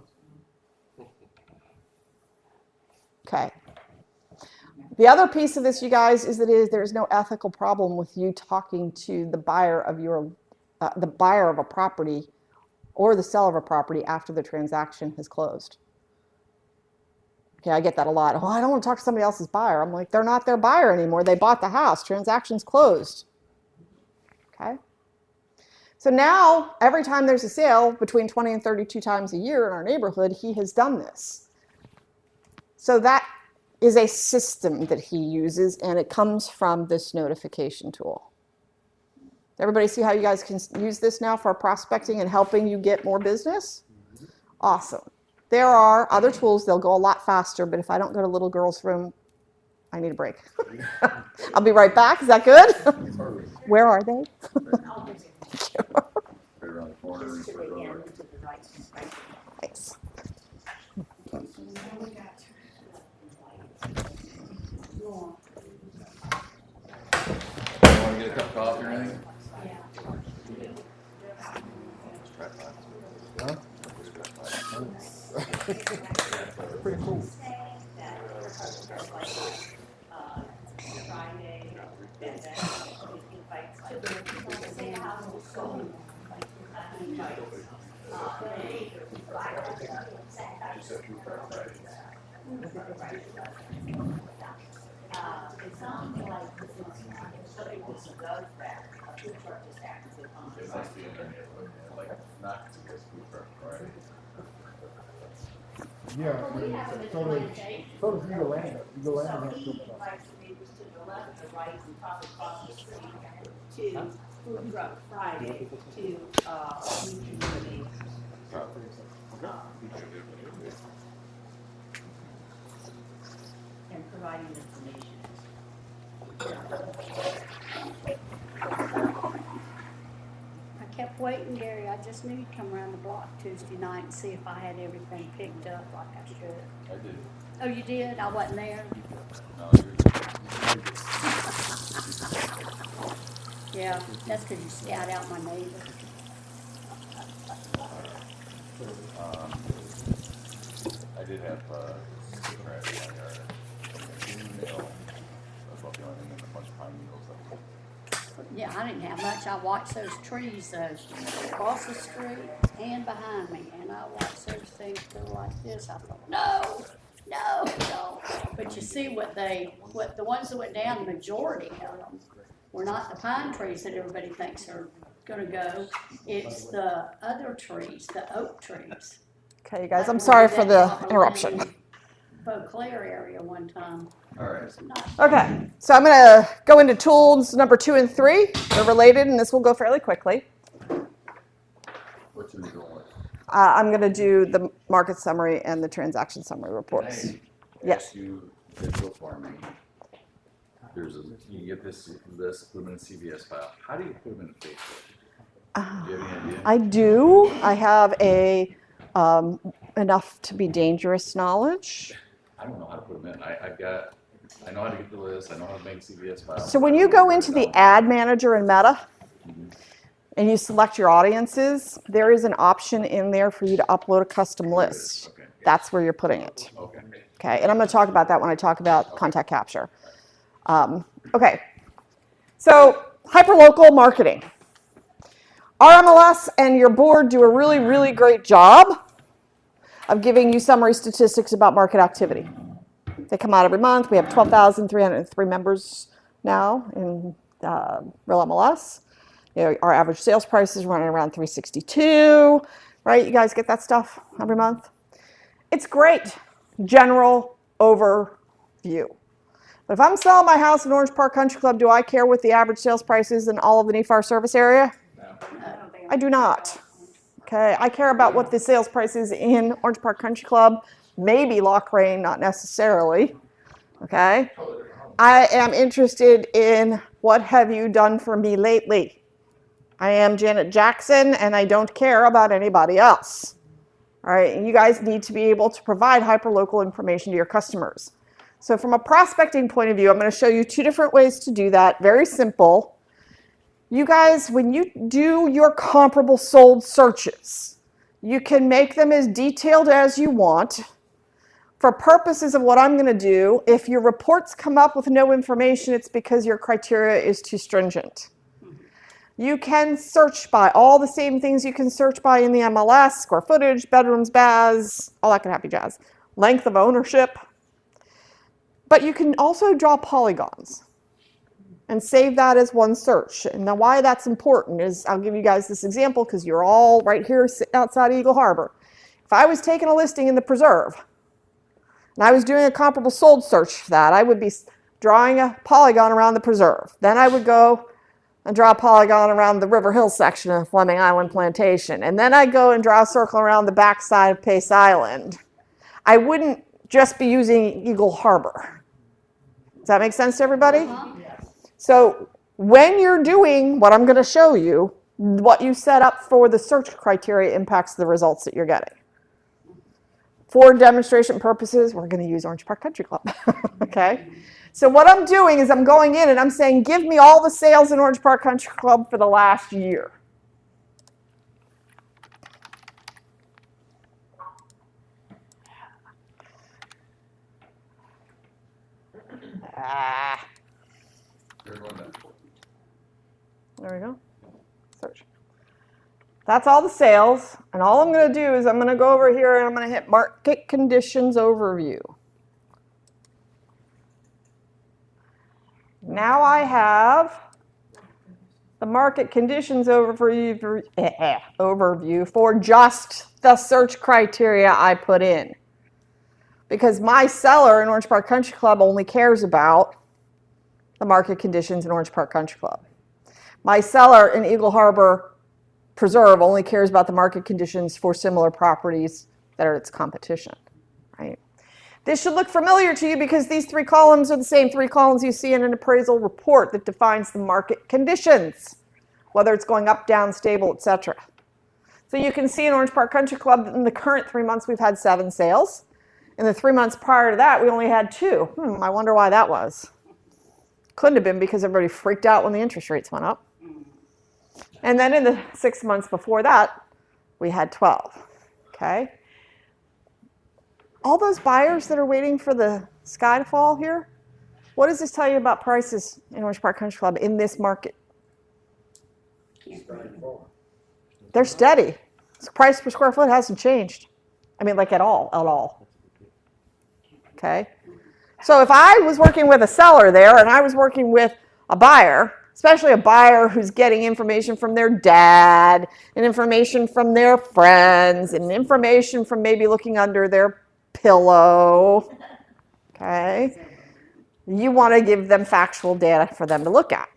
Okay. The other piece of this, you guys, is that there's no ethical problem with you talking to the buyer of a property or the seller of a property after the transaction has closed. Okay, I get that a lot. Oh, I don't want to talk to somebody else's buyer. I'm like, they're not their buyer anymore. They bought the house. Transaction's closed. Okay? So now, every time there's a sale, between 20 and 32 times a year in our neighborhood, he has done this. So that is a system that he uses, and it comes from this notification tool. Everybody see how you guys can use this now for prospecting and helping you get more business? Awesome. There are other tools. They'll go a lot faster, but if I don't go to little girl's room, I need a break. I'll be right back. Is that good? Where are they? Right around the corner. Just to the end, to the right. Thanks. Want to get a cup of coffee or anything? Pretty cool. It must be in there, like, not to get food truck, right? Yeah. We have it So in does Eagle Land. Eagle Land So has he food trucks. invites the neighbors to the left, the right, and talk across the street to Food Truck Friday, to, new community. And providing information. I kept waiting, Gary. I just knew you'd come around the block Tuesday night and see if I had everything picked up like I should. I did. Oh, you did? I wasn't there? No, Yeah, that's because you scout out my neighbor. I did have, trash in my yard. Email about the only thing, and a bunch of pine needles. Yeah, I didn't have much. I watched those trees across the street and behind me, and I watched those things go like this. I thought, no. But you see what the ones that went down, the majority of them were not the pine trees that everybody thinks are gonna go. It's the other trees, the oak trees. Okay, you guys, I'm sorry for the interruption. Beauclair area one time. All right. Okay, so I'm going to go into tools number 2 and 3. They're related, and this will go fairly quickly. What's in the door? I'm going to do the market summary and the transaction summary reports. Can I Yes. ask you digital for me? You get this, put them in a CVS file. How do you put them in Facebook? Do you have any idea? I do. I have a enough to be dangerous knowledge. I don't know how to put them in. I know how to get the list. I know how to make CVS files. So when you go into the ad manager in Meta and you select your audiences, there is an option in there for you to upload a custom list. Okay. That's where you're putting it. Okay. Okay, and I'm going to talk about that when I talk about contact capture. Okay, so hyperlocal marketing. RMLS and your board do a really, really great job of giving you summary statistics about market activity. They come out every month. We have 12,303 members now in Real MLS. You know, our average sales price is running around 362, right? You guys get that stuff every month? It's great, general overview. But if I'm selling my house in Orange Park Country Club, do I care what the average sales price is in all of the NEFAR service area? I do not. Okay, I care about what the sales price is in Orange Park Country Club, maybe Lochrain, not necessarily. Okay, I am interested in what have you done for me lately. I am Janet Jackson, and I don't care about anybody else. All right, and you guys need to be able to provide hyperlocal information to your customers. So from a prospecting point of view, I'm going to show you two different ways to do that. Very simple. You guys, when you do your comparable sold searches, you can make them as detailed as you want. For purposes of what I'm going to do, if your reports come up with no information, it's because your criteria is too stringent. You can search by all the same things you can search by in the MLS, square footage, bedrooms, baths, all that kind of happy jazz, length of ownership. But you can also draw polygons and save that as one search. And now why that's important is, I'll give you guys this example because you're all right here sitting outside Eagle Harbor. If I was taking a listing in the preserve and I was doing a comparable sold search for that, I would be drawing a polygon around the preserve. Then I would go and draw a polygon around the River Hill section of Fleming Island Plantation. And then I'd go and draw a circle around the backside of Pace Island. I wouldn't just be using Eagle Harbor. Does that make sense to everybody? So when you're doing what I'm going to show you, what you set up for the search criteria impacts the results that you're getting. For demonstration purposes, we're going to use Orange Park Country Club. Okay? So what I'm doing is I'm going in and I'm saying, give me all the sales in Orange Park Country Club for the last year. There we go. Search. That's all the sales. And all I'm going to do is I'm going to go over here and I'm going to hit Market Conditions Overview. Now I have the market conditions overview for just the search criteria I put in. Because my seller in Orange Park Country Club only cares about the market conditions in Orange Park Country Club. My seller in Eagle Harbor Preserve only cares about the market conditions for similar properties that are its competition, right? This should look familiar to you because these three columns are the same three columns you see in an appraisal report that defines the market conditions, whether it's going up, down, stable, etc. So you can see in Orange Park Country Club in the current 3 months we've had 7 sales. In the 3 months prior to that we only had 2. I wonder why that was. Couldn't have been because everybody freaked out when the interest rates went up. And then in the 6 months before that we had 12. Okay. All those buyers that are waiting for the sky to fall here, what does this tell you about prices in Orange Park Country Club in this market? They're steady. The price per square foot hasn't changed. I mean, like at all. Okay? So if I was working with a seller there and I was working with a buyer, especially a buyer who's getting information from their dad and information from their friends and information from maybe looking under their pillow, okay? You want to give them factual data for them to look at.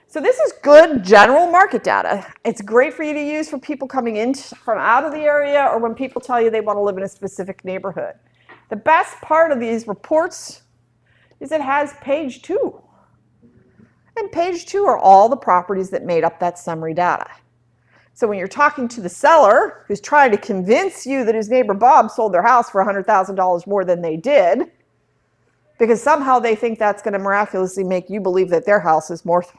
So this is good general market data. It's great for you to use for people coming in from out of the area or when people tell you they want to live in a specific neighborhood. The best part of these reports is it has page 2. And page 2 are all the properties that made up that summary data. So when you're talking to the seller who's trying to convince you that his neighbor Bob sold their house for $100,000 more than they did, because somehow they think that's going to miraculously make you believe that their house is worth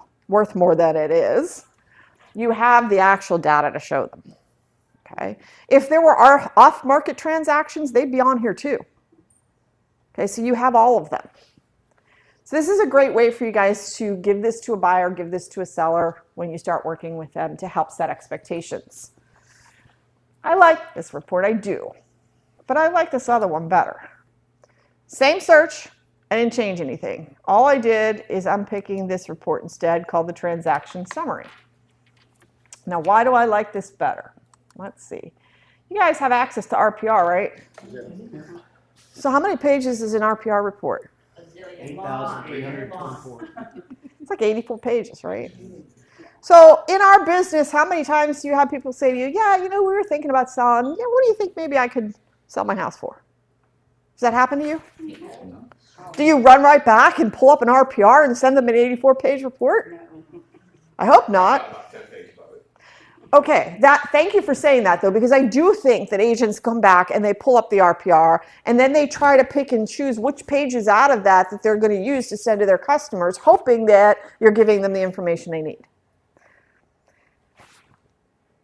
more than it is, you have the actual data to show them. Okay? If there were off-market transactions, they'd be on here too. Okay, so you have all of them. So this is a great way for you guys to give this to a buyer, give this to a seller when you start working with them to help set expectations. I like this report, I do, but I like this other one better. Same search, I didn't change anything. All I did is I'm picking this report instead called the transaction summary. Now why do I like this better? Let's see. You guys have access to RPR, right? Yeah. So how many pages is an RPR report? A zillion. 8,324. It's like 84 pages, right? So in our business, how many times do you have people say to you, yeah, you know, we were thinking about selling. Yeah, what do you think maybe I could sell my house for? Does that happen to you? Do you run right back and pull up an RPR and send them an 84-page report? I hope not. About 10 pages of it. Okay, thank you for saying that though, because I do think that agents come back and they pull up the RPR and then they try to pick and choose which pages out of that they're going to use to send to their customers, hoping that you're giving them the information they need.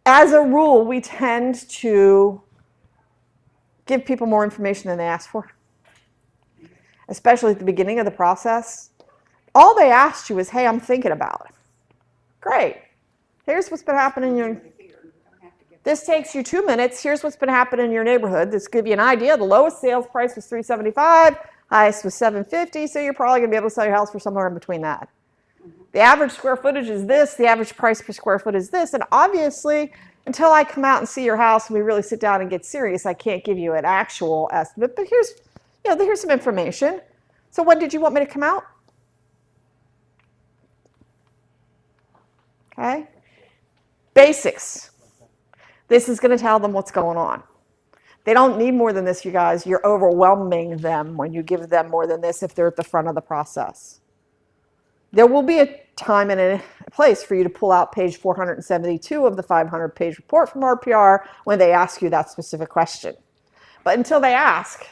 As a rule, we tend to give people more information than they ask for, especially at the beginning of the process. All they asked you is, hey, I'm thinking about it. Great. Here's what's been happening. This takes you 2 minutes. Here's what's been happening in your neighborhood. This give you an idea. The lowest sales price was $375, highest was $750, so you're probably going to be able to sell your house for somewhere in between that. The average square footage is this. The average price per square foot is this. And obviously, until I come out and see your house and we really sit down and get serious, I can't give you an actual estimate. But here's some information. So when did you want me to come out? Okay. Basics. This is going to tell them what's going on. They don't need more than this, you guys. You're overwhelming them when you give them more than this if they're at the front of the process. There will be a time and a place for you to pull out page 472 of the 500-page report from RPR when they ask you that specific question. But until they ask,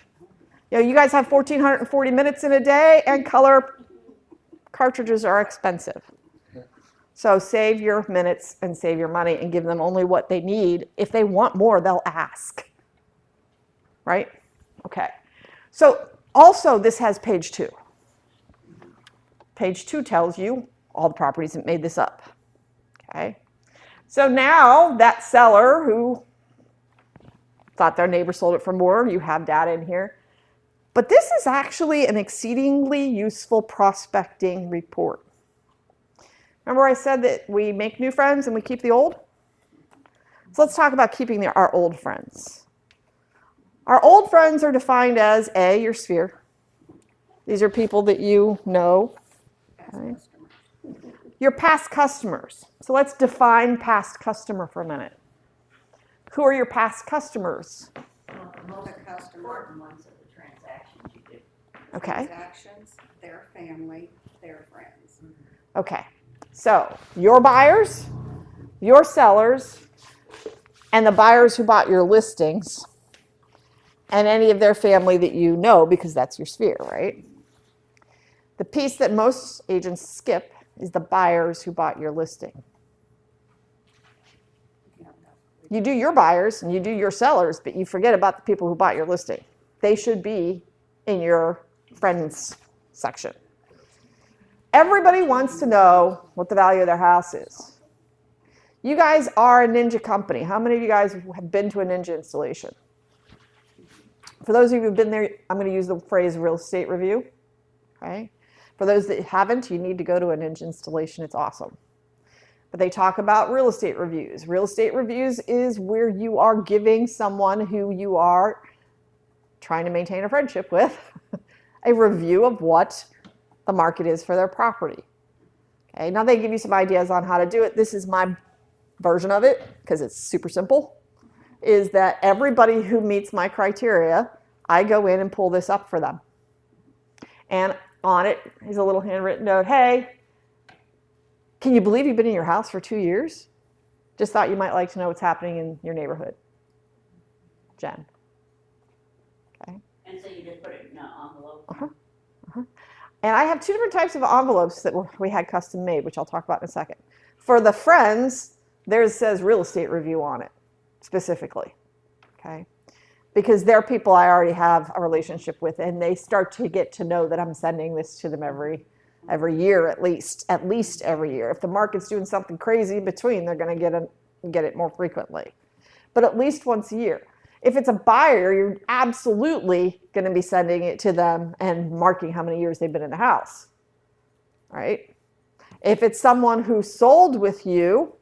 you guys have 1,440 minutes in a day, and color cartridges are expensive. So save your minutes and save your money and give them only what they need. If they want more, they'll ask. Right? Okay. So also this has page 2. Page 2 tells you all the properties that made this up. Okay. So now that seller who thought their neighbor sold it for more, you have data in here. But this is actually an exceedingly useful prospecting report. Remember I said that we make new friends and we keep the old? So let's talk about keeping our old friends. Our old friends are defined as A, your sphere. These are people that you know. Okay. Your past customers. So let's define past customer for a minute. Who are your past customers? Most Important ones of the transactions you do. Okay. transactions, their family, their friends. Okay. So your buyers, your sellers, and the buyers who bought your listings, and any of their family that you know, because that's your sphere, right? The piece that most agents skip is the buyers who bought your listing. You do your buyers and you do your sellers, but you forget about the people who bought your listing. They should be in your friends section. Everybody wants to know what the value of their house is. You guys are a ninja company. How many of you guys have been to a ninja installation? For those of you who've been there, I'm going to use the phrase real estate review. Okay? For those that haven't, you need to go to a ninja installation. It's awesome. But they talk about real estate reviews. Real estate reviews is where you are giving someone who you are trying to maintain a friendship with a review of what the market is for their property. Okay, now they give you some ideas on how to do it. This is my version of it because it's super simple, is that everybody who meets my criteria, I go in and pull this up for them. And on it is a little handwritten note, hey, can you believe you've been in your house for 2 years? Just thought you might like to know what's happening in your neighborhood. Jen. Okay. And so you just put it in an envelope? Uh-huh. Uh-huh. And I have 2 different types of envelopes that we had custom made, which I'll talk about in a second. For the friends, theirs says real estate review on it, specifically. Okay. Because they're people I already have a relationship with, and they start to get to know that I'm sending this to them every year at least every year. If the market's doing something crazy in between, they're going to get it more frequently. But at least once a year. If it's a buyer, you're absolutely going to be sending it to them and marking how many years they've been in the house. Right? If it's someone who sold with you,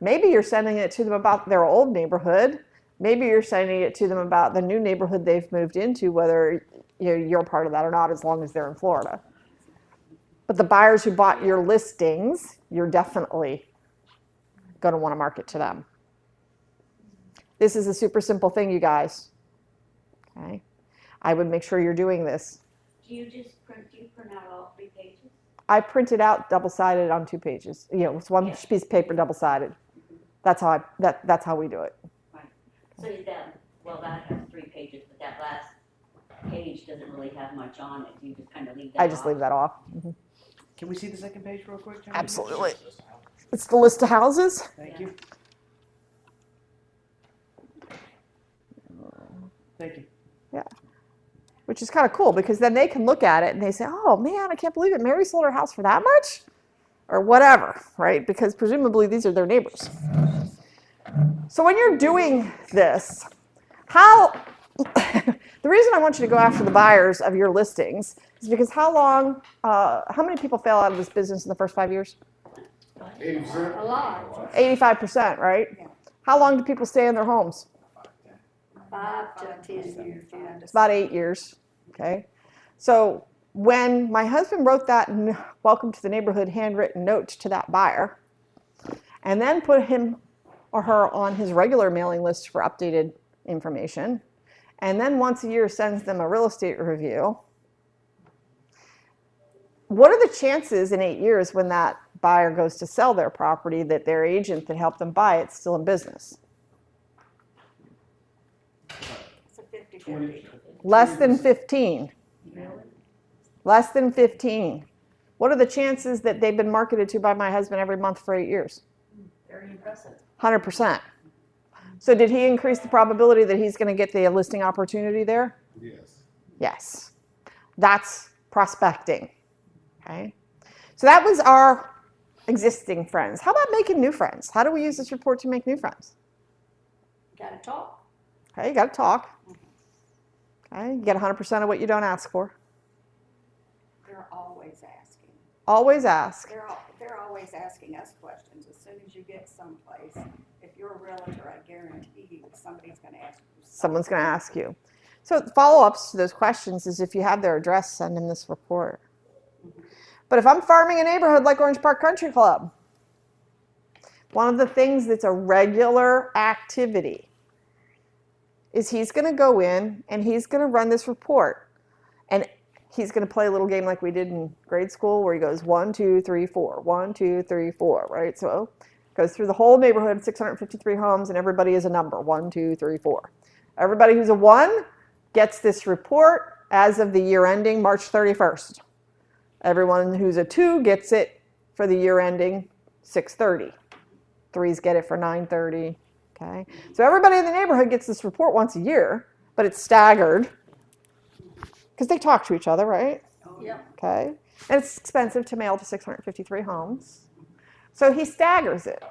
maybe you're sending it to them about their old neighborhood. Maybe you're sending it to them about the new neighborhood they've moved into, whether you're part of that or not, as long as they're in Florida. But the buyers who bought your listings, you're definitely going to want to market to them. This is a super simple thing, you guys. Okay, I would make sure you're doing this. Do you print out all 3 pages? I print it out double-sided on 2 pages. It's one piece of paper double-sided. That's how we do it. Right. So that has 3 pages, but that last page doesn't really have much on it. You just kind of leave that off. I just leave that off. Mm-hmm. Can we see the second page real quick, John? Absolutely. It's the list of houses. Thank you. Thank you. Yeah. Which is kind of cool because then they can look at it and they say, oh man, I can't believe it. Mary sold her house for that much? Or whatever, right? Because presumably these are their neighbors. So when you're doing this, the reason I want you to go after the buyers of your listings is because how many people fell out of this business in the first 5 years? 80%. A lot. 85%, right? How long do people stay in their homes? 5 to 10 years. Yeah. It's about 8 years, okay? So when my husband wrote that welcome to the neighborhood handwritten note to that buyer, and then put him or her on his regular mailing list for updated information, and then once a year sends them a real estate review, what are the chances in 8 years when that buyer goes to sell their property that their agent that helped them buy it's still in business? It's a 50-50. Less than 15. Less than 15. What are the chances that they've been marketed to by my husband every month for 8 years? Very impressive. 100%. So did he increase the probability that he's going to get the listing opportunity there? Yes. Yes. That's prospecting. Okay. So that was our existing friends. How about making new friends? How do we use this report to make new friends? Gotta talk. Okay, you got to talk. Okay, you get 100% of what you don't ask for. They're always asking. Always ask. They're always asking us questions. As soon as you get someplace, if you're a realtor, I guarantee you somebody's going to ask you. Someone's going to ask you. So follow-ups to those questions is if you have their address, send them this report. But if I'm farming a neighborhood like Orange Park Country Club, one of the things that's a regular activity is he's going to go in and he's going to run this report. And he's going to play a little game like we did in grade school where he goes 1, 2, 3, 4, 1, 2, 3, 4, right? So goes through the whole neighborhood, 653 homes, and everybody is a number, 1, 2, 3, 4. Everybody who's a 1 gets this report as of the year ending March 31st. Everyone who's a 2 gets it for the year ending 6/30. 3s get it for 9/30. Okay, so everybody in the neighborhood gets this report once a year, but it's staggered because they talk to each other, right? Yep. Okay, and it's expensive to mail to 653 homes, so he staggers it,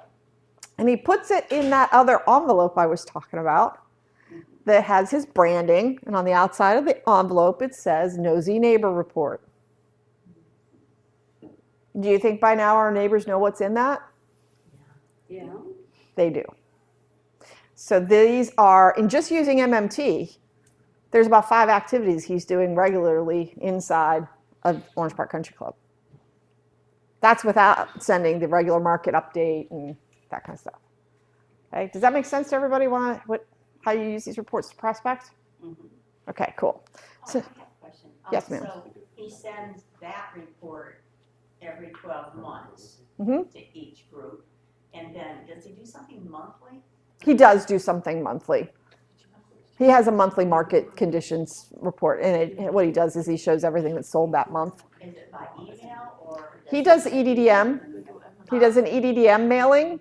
and he puts it in that other envelope I was talking about that has his branding, and on the outside of the envelope it says Nosy Neighbor Report. Do you think by now our neighbors know what's in that? Yeah. They do. So these are, in just using MMT, there's about 5 activities he's doing regularly inside of Orange Park Country Club. That's without sending the regular market update and that kind of stuff. Okay, does that make sense to everybody? How you use these reports to prospect? Mm-hmm. Okay, cool. So, I have a question. Yes, ma'am. So he sends that report every 12 months Mhm. to each group. And then does he do something monthly? he does do something monthly. He has a monthly market conditions report, and what he does is he shows everything that's sold that month. Is it by email or? He does EDDM. He does an EDDM mailing,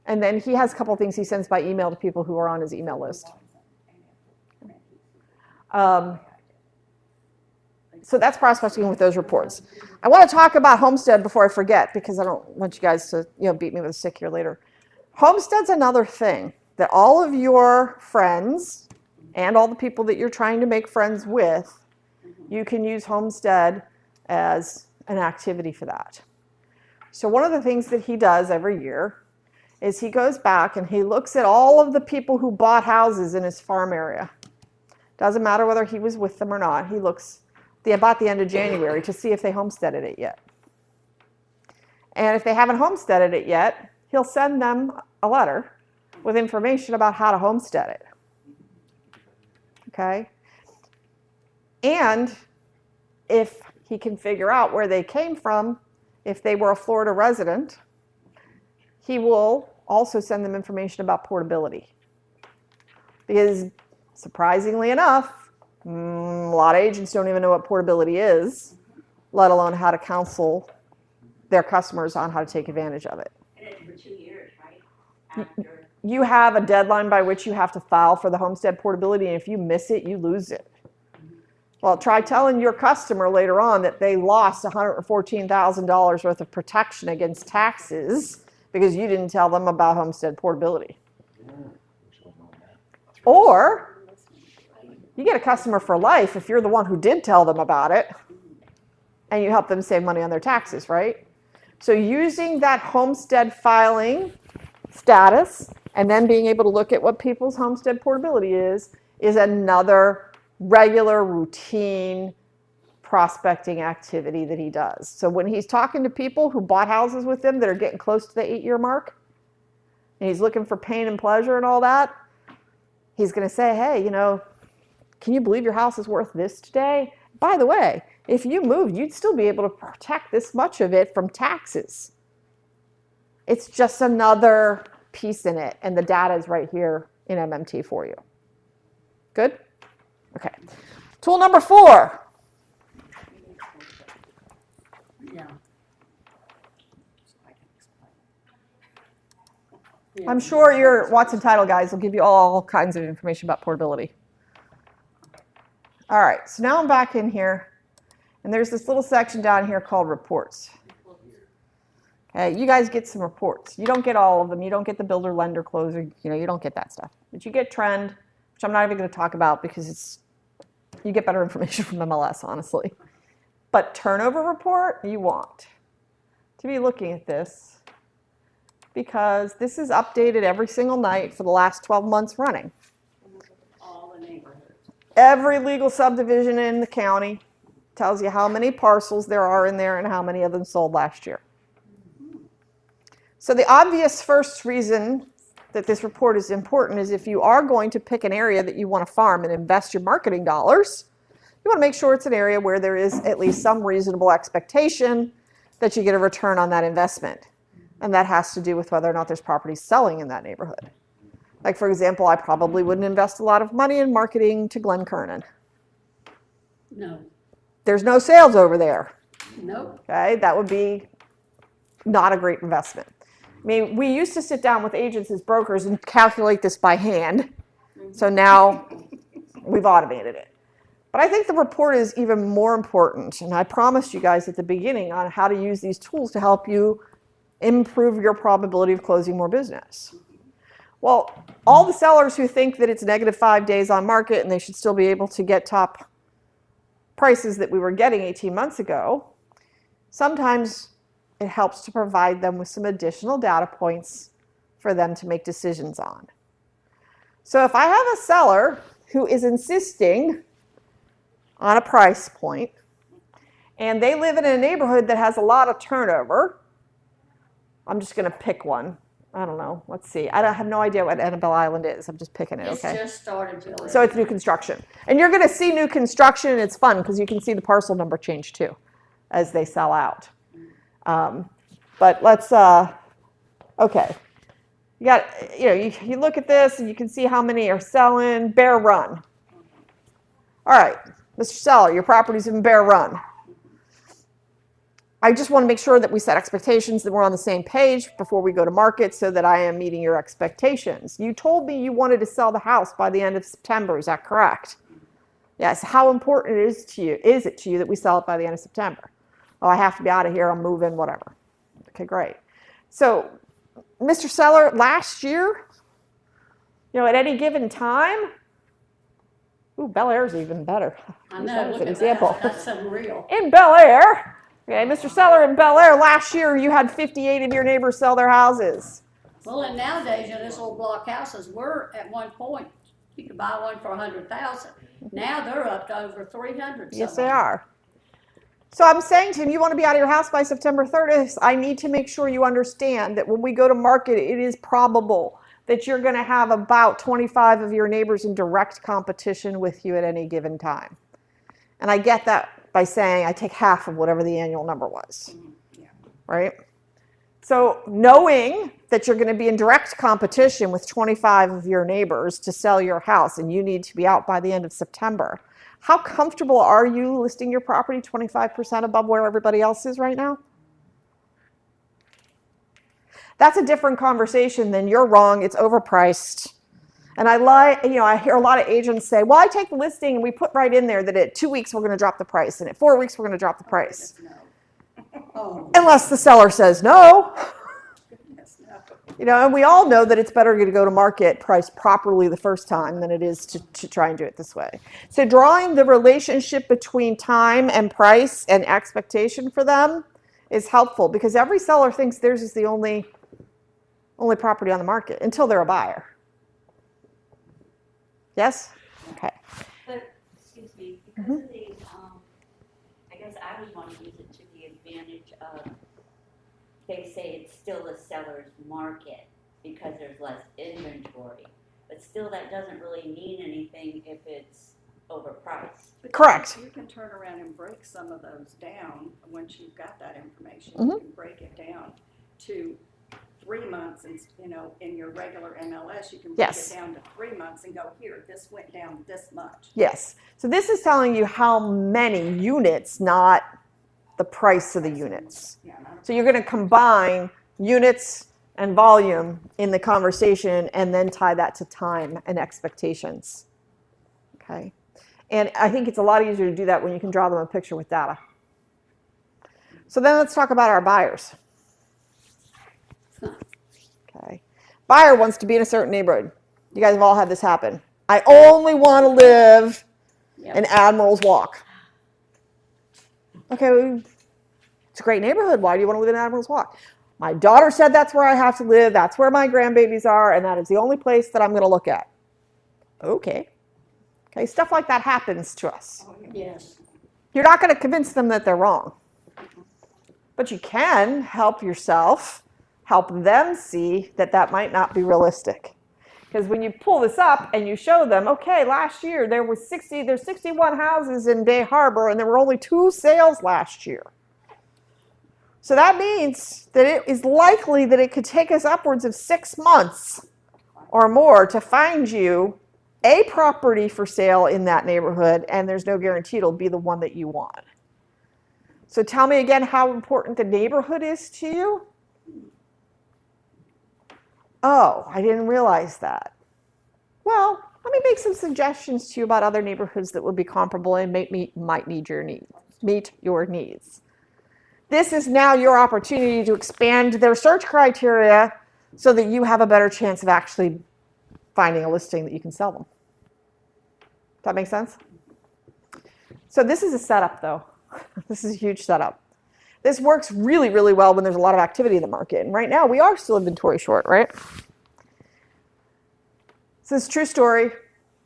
and then he has a couple things he sends by email to people who are on his email list. So that's prospecting with those reports. I want to talk about Homestead before I forget, because I don't want you guys to beat me with a stick here later. Homestead's another thing that all of your friends and all the people that you're trying to make friends with, you can use Homestead as an activity for that. So one of the things that he does every year is he goes back and he looks at all of the people who bought houses in his farm area. Doesn't matter whether he was with them or not. He looks about the end of January to see if they homesteaded it yet. And if they haven't homesteaded it yet, he'll send them a letter with information about how to homestead it. Okay? And if he can figure out where they came from, if they were a Florida resident, he will also send them information about portability. Because surprisingly enough, a lot of agents don't even know what portability is, let alone how to counsel their customers on how to take advantage of it. And it's for 2 years, right? After. You have a deadline by which you have to file for the homestead portability, and if you miss it, you lose it. Well, try telling your customer later on that they lost $114,000 worth of protection against taxes because you didn't tell them about homestead portability. Or you get a customer for life if you're the one who did tell them about it and you help them save money on their taxes, right? So using that homestead filing status and then being able to look at what people's homestead portability is another regular routine prospecting activity that he does. So when he's talking to people who bought houses with him that are getting close to the 8-year mark, and he's looking for pain and pleasure and all that, he's going to say, hey, can you believe your house is worth this today? By the way, if you moved, you'd still be able to protect this much of it from taxes. It's just another piece in it, and the data is right here in MMT for you. Good? Okay. Tool number 4. Yeah. I'm sure your Watson title guys will give you all kinds of information about portability. All right, so now I'm back in here, and there's this little section down here called reports. Okay, you guys get some reports. You don't get all of them. You don't get the builder, lender, closer. You don't get that stuff. But you get trend, which I'm not even going to talk about because you get better information from MLS, honestly. But turnover report, you want to be looking at this because this is updated every single night for the last 12 months running. All the neighborhoods. Every legal subdivision in the county tells you how many parcels there are in there and how many of them sold last year. So the obvious first reason that this report is important is if you are going to pick an area that you want to farm and invest your marketing dollars, you want to make sure it's an area where there is at least some reasonable expectation that you get a return on that investment. And that has to do with whether or not there's properties selling in that neighborhood. Like, for example, I probably wouldn't invest a lot of money in marketing to Glen Kernan. No. There's no sales over there. Nope. Okay, that would be not a great investment. I mean, we used to sit down with agents as brokers and calculate this by hand. So now we've automated it. But I think the report is even more important. And I promised you guys at the beginning on how to use these tools to help you improve your probability of closing more business. Well, all the sellers who think that it's -5 days on market and they should still be able to get top prices that we were getting 18 months ago, sometimes it helps to provide them with some additional data points for them to make decisions on. So if I have a seller who is insisting on a price point and they live in a neighborhood that has a lot of turnover, I'm just going to pick one. I don't know. Let's see. I have no idea what Annabelle Island is. I'm just picking it, okay? It's just started building. So it's new construction. And you're going to see new construction, and it's fun because you can see the parcel number change too as they sell out. But let's, okay. You got, you look at this and you can see how many are selling. Bear Run. All right, Mr. Seller, your property's in Bear Run. I just want to make sure that we set expectations, that we're on the same page before we go to market so that I am meeting your expectations. You told me you wanted to sell the house by the end of September. Is that correct? Yes. How important is it to you that we sell it by the end of September? Oh, I have to be out of here. I'm moving, whatever. Okay, great. So, Mr. Seller, last year, at any given time, Bel Air's even better. I know, That's look an at example. that. That's unreal. In Bel Air, okay, Mr. Seller, in Bel Air, last year you had 58 of your neighbors sell their houses. Well, and nowadays, this old block houses were at one point, you could buy one for 100,000. Now they're up to over 300. Yes, they are. So I'm saying to him, you want to be out of your house by September 30th, I need to make sure you understand that when we go to market, it is probable that you're going to have about 25 of your neighbors in direct competition with you at any given time. And I get that by saying I take half of whatever the annual number was, right? So knowing that you're going to be in direct competition with 25 of your neighbors to sell your house and you need to be out by the end of September, how comfortable are you listing your property 25% above where everybody else is right now? That's a different conversation than you're wrong, it's overpriced. And I hear a lot of agents say, well, I take the listing and we put right in there that at 2 weeks we're going to drop the price and at 4 weeks we're going to drop the price. Unless the seller says no. And we all know that it's better to go to market priced properly the first time than it is to try and do it this way. So drawing the relationship between time and price and expectation for them is helpful because every seller thinks theirs is the only property on the market until they're a buyer. Yes? Okay. But, excuse me, because of the, I guess I would want to use it to the advantage of, they say it's still a seller's market because there's less inventory. But still, that doesn't really mean anything if it's overpriced. But Correct. You can turn around and break some of those down once you've got that information. Mhm. You can break it down to 3 months, and in your regular MLS, you can break Yes. it down to 3 months and go, here, this went down this much. Yes. So this is telling you how many units, not the price of the units. Yeah, So you're going to combine units and volume in the conversation and then tie that to time and expectations. Okay. And I think it's a lot easier to do that when you can draw them a picture with data. So then let's talk about our buyers. Okay. Buyer wants to be in a certain neighborhood. You guys have all had this happen. I only want to live in Admiral's Walk. Okay, well, it's a great neighborhood. Why do you want to live in Admiral's Walk? My daughter said that's where I have to live. That's where my grandbabies are, and that is the only place that I'm going to look at. Okay. Okay, stuff like that happens to us. Yes. You're not going to convince them that they're wrong. But you can help yourself, help them see that that might not be realistic. Because when you pull this up and you show them, okay, last year there's 61 houses in Bay Harbor and there were only 2 sales last year. So that means that it is likely that it could take us upwards of 6 months or more to find you a property for sale in that neighborhood, and there's no guarantee it'll be the one that you want. So tell me again how important the neighborhood is to you. Oh, I didn't realize that. Well, let me make some suggestions to you about other neighborhoods that would be comparable and might meet your needs. This is now your opportunity to expand their search criteria so that you have a better chance of actually finding a listing that you can sell them. Does that make sense? So this is a setup, though. This is a huge setup. This works really, really well when there's a lot of activity in the market. And right now, we are still inventory short, right? So this is a true story,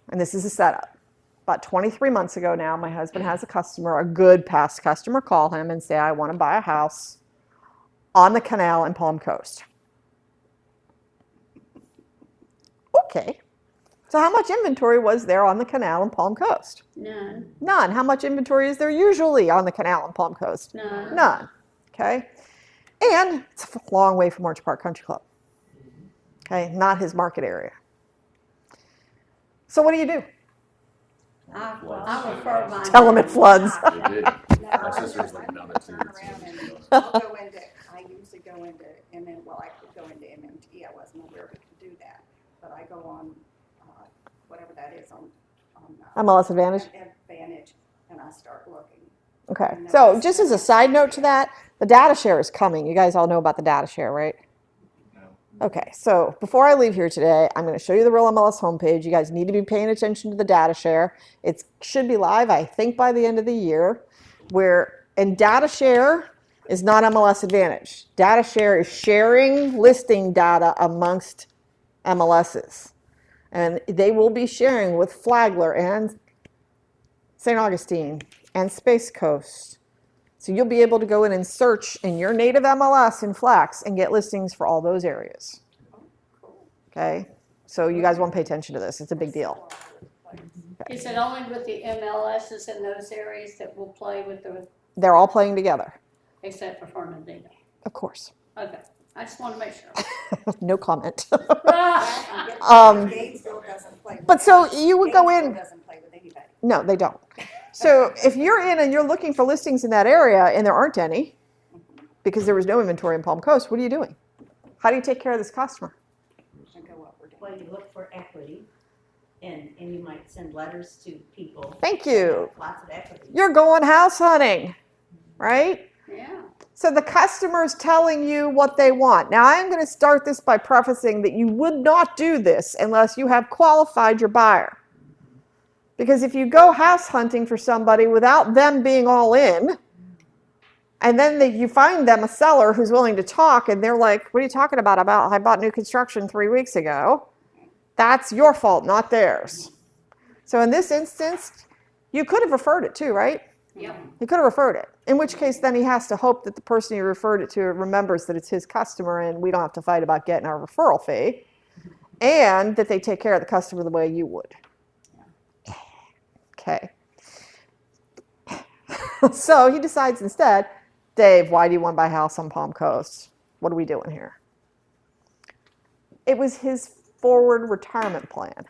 and this is a setup. About 23 months ago now, my husband has a customer, a good past customer, call him and say, I want to buy a house on the canal in Palm Coast. Okay. So how much inventory was there on the canal in Palm Coast? None. None. How much inventory is there usually on the canal in Palm Coast? None. None. Okay. And it's a long way from Orange Park Country Club. Okay. Not his market area. So what do? I refer mine. Tell him it floods. It did. Now, My sister's living down there too. Turn around and I'll go into, I usually go into I could go into MMT, I wasn't aware we could do that, but I go on, whatever that is, on MLS Advantage? Advantage, and I start looking. Okay. So just as a side note to that, the data share is coming. You guys all know about the data share, right? Okay, so before I leave here today, I'm going to show you the Real MLS homepage. You guys need to be paying attention to the data share. It should be live, I think, by the end of the year. Where in data share, is not MLS Advantage. Data share is sharing listing data amongst MLSs. And they will be sharing with Flagler and St. Augustine and Space Coast. So you'll be able to go in and search in your native MLS in Flax and get listings for all those areas. Okay? So you guys want to pay attention to this. It's a big deal. Is it only with the MLSs in those areas that will play with the, They're all playing together, except for Fernandina? of course. Okay, I just want to make sure. No comment. Gainesville doesn't play with. But so you would go Gainesville in. doesn't play with anybody. No, they don't. So if you're in and you're looking for listings in that area and there aren't any, because there was no inventory in Palm Coast, what are you doing? How do you take care of this customer? And go up or down. Well, you look for equity, and you might send letters to people. Thank you. Lots of equity. You're going house hunting, right? Yeah. So the customer's telling you what they want. Now I'm going to start this by prefacing that you would not do this unless you have qualified your buyer. Because if you go house hunting for somebody without them being all in, and then you find them a seller who's willing to talk, and they're like, what are you talking about? I bought new construction 3 weeks ago. That's your fault, not theirs. So in this instance, you could have referred it too, right? Yep. He could have referred it, in which case then he has to hope that the person he referred it to remembers that it's his customer and we don't have to fight about getting our referral fee, and that they take care of the customer the way you would. Okay. So he decides instead, Dave, why do you want to buy a house on Palm Coast? What are we doing here? It was his forward retirement plan.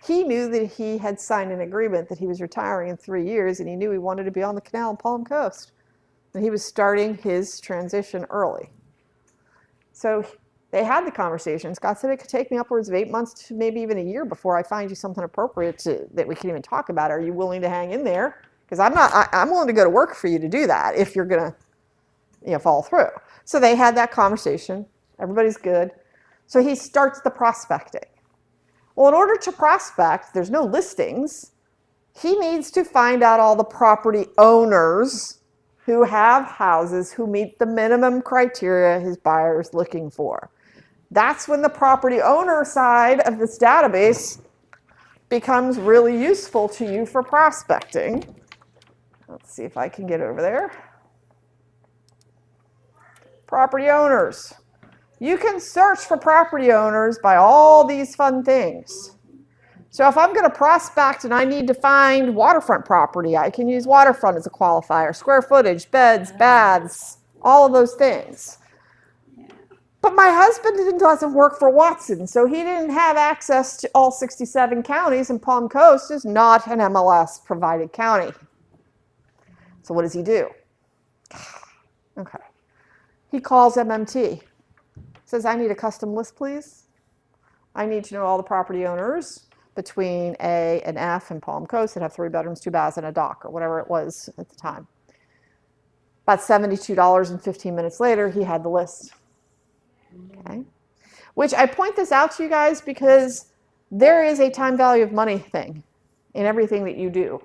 He knew that he had signed an agreement that he was retiring in 3 years, and he knew he wanted to be on the canal in Palm Coast. And he was starting his transition early. So they had the conversation. Scott said it could take me upwards of 8 months to maybe even a year before I find you something appropriate that we can even talk about. Are you willing to hang in there? Because I'm willing to go to work for you to do that if you're going to follow through. So they had that conversation. Everybody's good. So he starts the prospecting. Well, in order to prospect, there's no listings. He needs to find out all the property owners who have houses who meet the minimum criteria his buyer is looking for. That's when the property owner side of this database becomes really useful to you for prospecting. Let's see if I can get over there. Property owners. You can search for property owners by all these fun things. So if I'm going to prospect and I need to find waterfront property, I can use waterfront as a qualifier, square footage, beds, baths, all of those things. But my husband doesn't work for Watson, so he didn't have access to all 67 counties, and Palm Coast is not an MLS-provided county. So what does he do? Okay. He calls MMT. Says, I need a custom list, please. I need to know all the property owners between A and F in Palm Coast that have 3 bedrooms, 2 baths, and a dock, or whatever it was at the time. About $72 and 15 minutes later, he had the list. Okay. Which I point this out to you guys because there is a time value of money thing in everything that you do.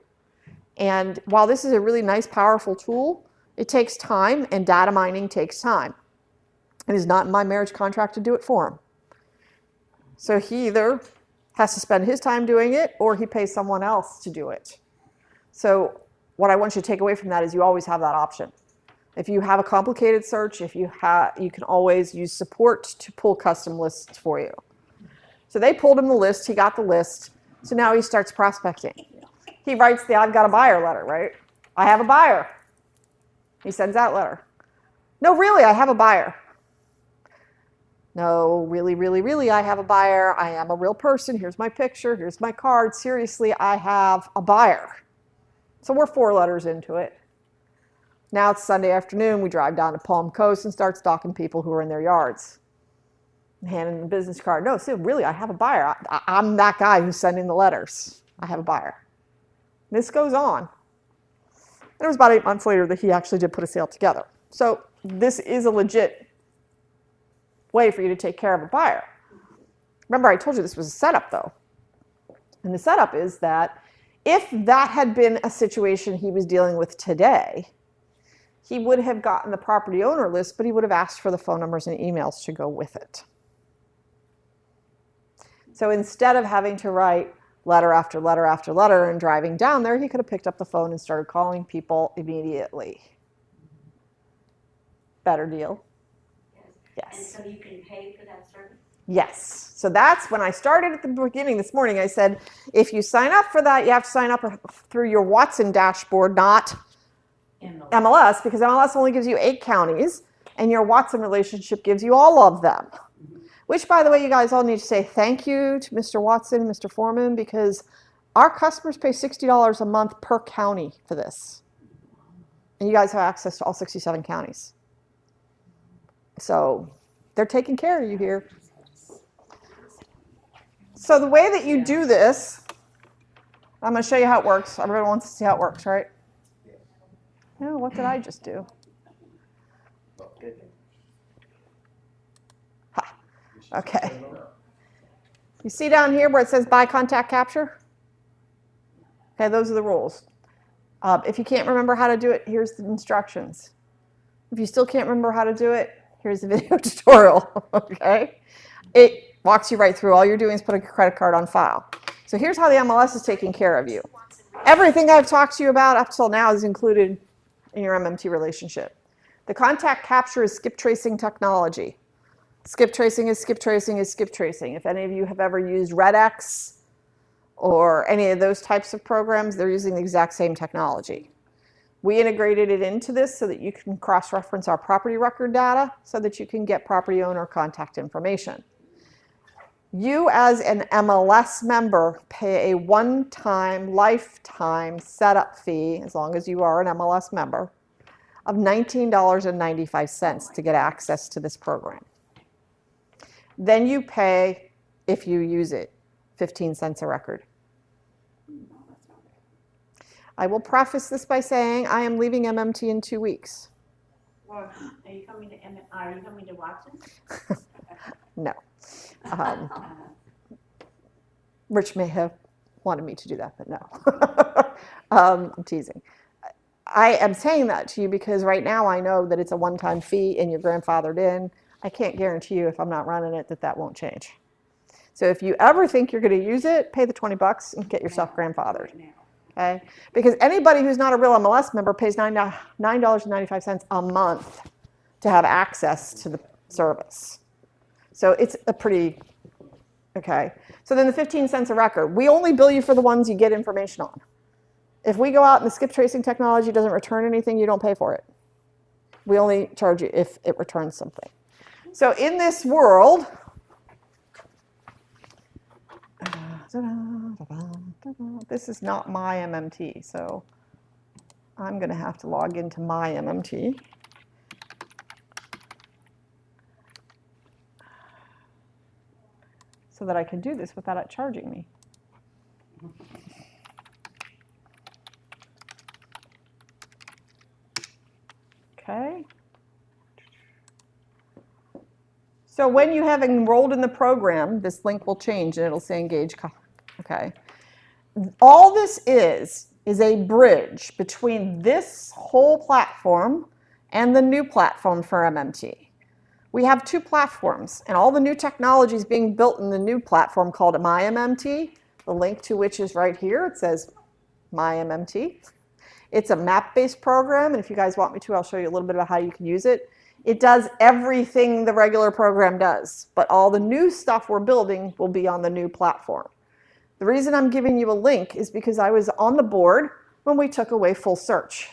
And while this is a really nice, powerful tool, it takes time, and data mining takes time. It is not in my marriage contract to do it for him. So he either has to spend his time doing it or he pays someone else to do it. So what I want you to take away from that is you always have that option. If you have a complicated search, you can always use support to pull custom lists for you. So they pulled him the list, he got the list, so now he starts prospecting. He writes the I've got a buyer letter, right? I have a buyer. He sends that letter. No, really, I have a buyer. No, really, I have a buyer. I am a real person. Here's my picture. Here's my card. Seriously, I have a buyer. So we're 4 letters into it. Now it's Sunday afternoon. We drive down to Palm Coast and start stalking people who are in their yards. Handing them a business card. No, see, really, I have a buyer. I'm that guy who's sending the letters. I have a buyer. This goes on. And it was about 8 months later that he actually did put a sale together. So this is a legit way for you to take care of a buyer. Remember, I told you this was a setup, though. And the setup is that if that had been a situation he was dealing with today, he would have gotten the property owner list, but he would have asked for the phone numbers and emails to go with it. So instead of having to write letter after letter after letter and driving down there, he could have picked up the phone and started calling people immediately. Better deal? And Yes. so you can pay for that service? Yes. So that's when I started at the beginning this morning. I said, if you sign up for that, you have to sign up through your Watson dashboard, not MLS, because MLS only gives you 8 counties, and your Watson relationship gives you all of them. Which, by the way, you guys all need to say thank you to Mr. Watson, Mr. Foreman, because our customers pay $60 a month per county for this. And you guys have access to all 67 counties. So they're taking care of you here. So the way that you do this, I'm going to show you how it works. Everybody wants to see how it works, right? No, what did I just do? Ha. Okay. You see down here where it says by contact capture? Okay, those are the rules. If you can't remember how to do it, here's the instructions. If you still can't remember how to do it, here's the video tutorial, okay? It walks you right through. All you're doing is put a credit card on file. So here's how the MLS is taking care of you. Everything I've talked to you about up till now is included in your MMT relationship. The contact capture is skip tracing technology. Skip tracing is skip tracing is skip tracing. If any of you have ever used RedX or any of those types of programs, they're using the exact same technology. We integrated it into this so that you can cross-reference our property record data so that you can get property owner contact information. You as an MLS member pay a one-time, lifetime setup fee, as long as you are an MLS member, of $19.95 to get access to this program. Then you pay, if you use it, 15 cents a record. I will preface this by saying I am leaving MMT in 2 weeks. Well, are you coming to Watson? No. Rich may have wanted me to do that, but no. I'm teasing. I am saying that to you because right now I know that it's a one-time fee and you're grandfathered in. I can't guarantee you if I'm not running it that won't change. So if you ever think you're going to use it, pay the $20 and get yourself grandfathered. Okay? Because anybody who's not a real MLS member pays $9.95 a month to have access to the service. So it's a pretty, okay. So then the 15 cents a record. We only bill you for the ones you get information on. If we go out and the skip tracing technology doesn't return anything, you don't pay for it. We only charge you if it returns something. So in this world, this is not my MMT, so I'm going to have to log into my MMT. So that I can do this without it charging me. Okay. So when you have enrolled in the program, this link will change and it'll say engage. Okay. All this is a bridge between this whole platform and the new platform for MMT. We have 2 platforms, and all the new technology is being built in the new platform called MyMMT, the link to which is right here. It says MyMMT. It's a map-based program, and if you guys want me to, I'll show you a little bit about how you can use it. It does everything the regular program does, but all the new stuff we're building will be on the new platform. The reason I'm giving you a link is because I was on the board when we took away full search.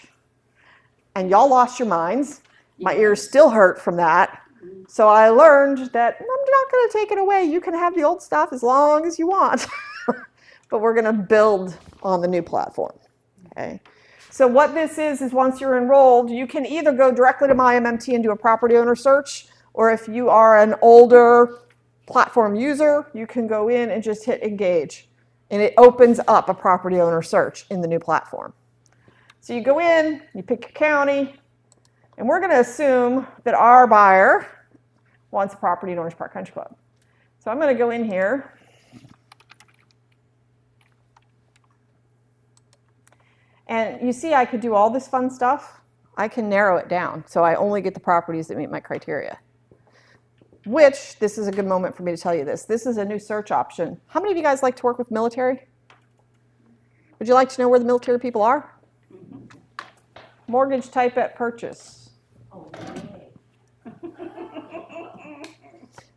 And y'all lost your minds. My ears still hurt from that. So I learned that I'm not going to take it away. You can have the old stuff as long as you want. But we're going to build on the new platform. Okay. So what this is once you're enrolled, you can either go directly to MyMMT and do a property owner search, or if you are an older platform user, you can go in and just hit engage. And it opens up a property owner search in the new platform. So you go in, you pick your county, and we're going to assume that our buyer wants a property in Orange Park Country Club. So I'm going to go in here. And you see I could do all this fun stuff I can narrow it down, so I only get the properties that meet my criteria. Which, this is a good moment for me to tell you this. This is a new search option. How many of you guys like to work with military? Would you like to know where the military people are? Mortgage type at purchase. Oh, yay.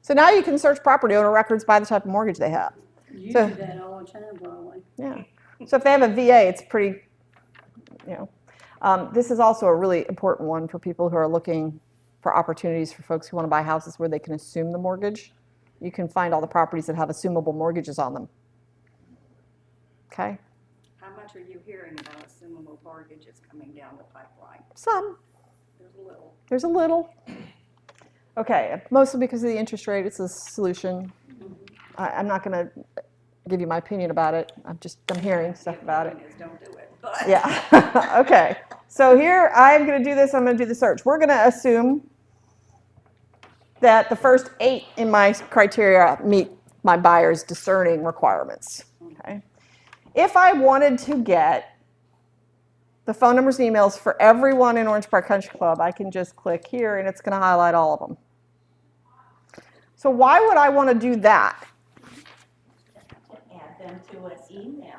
So now you can search property owner records by the type of mortgage they have. You So- do that all the time, probably. Yeah. So if they have a VA, it's pretty, this is also a really important one for people who are looking for opportunities for folks who want to buy houses where they can assume the mortgage. You can find all the properties that have assumable mortgages on them. Okay? How much are you hearing about assumable mortgages coming down the pipeline? Some. There's a little. There's a little. Okay, mostly because of the interest rate. It's a solution. I'm not going to give you my opinion about it. I'm hearing stuff about it. Don't do it. But Yeah. Okay. So here I'm going to do this. I'm going to do the search. We're going to assume that the first 8 in my criteria meet my buyer's discerning requirements. Okay. If I wanted to get the phone numbers and emails for everyone in Orange Park Country Club, I can just click here and it's going to highlight all of them. So why would I want to do that? Add them to an email.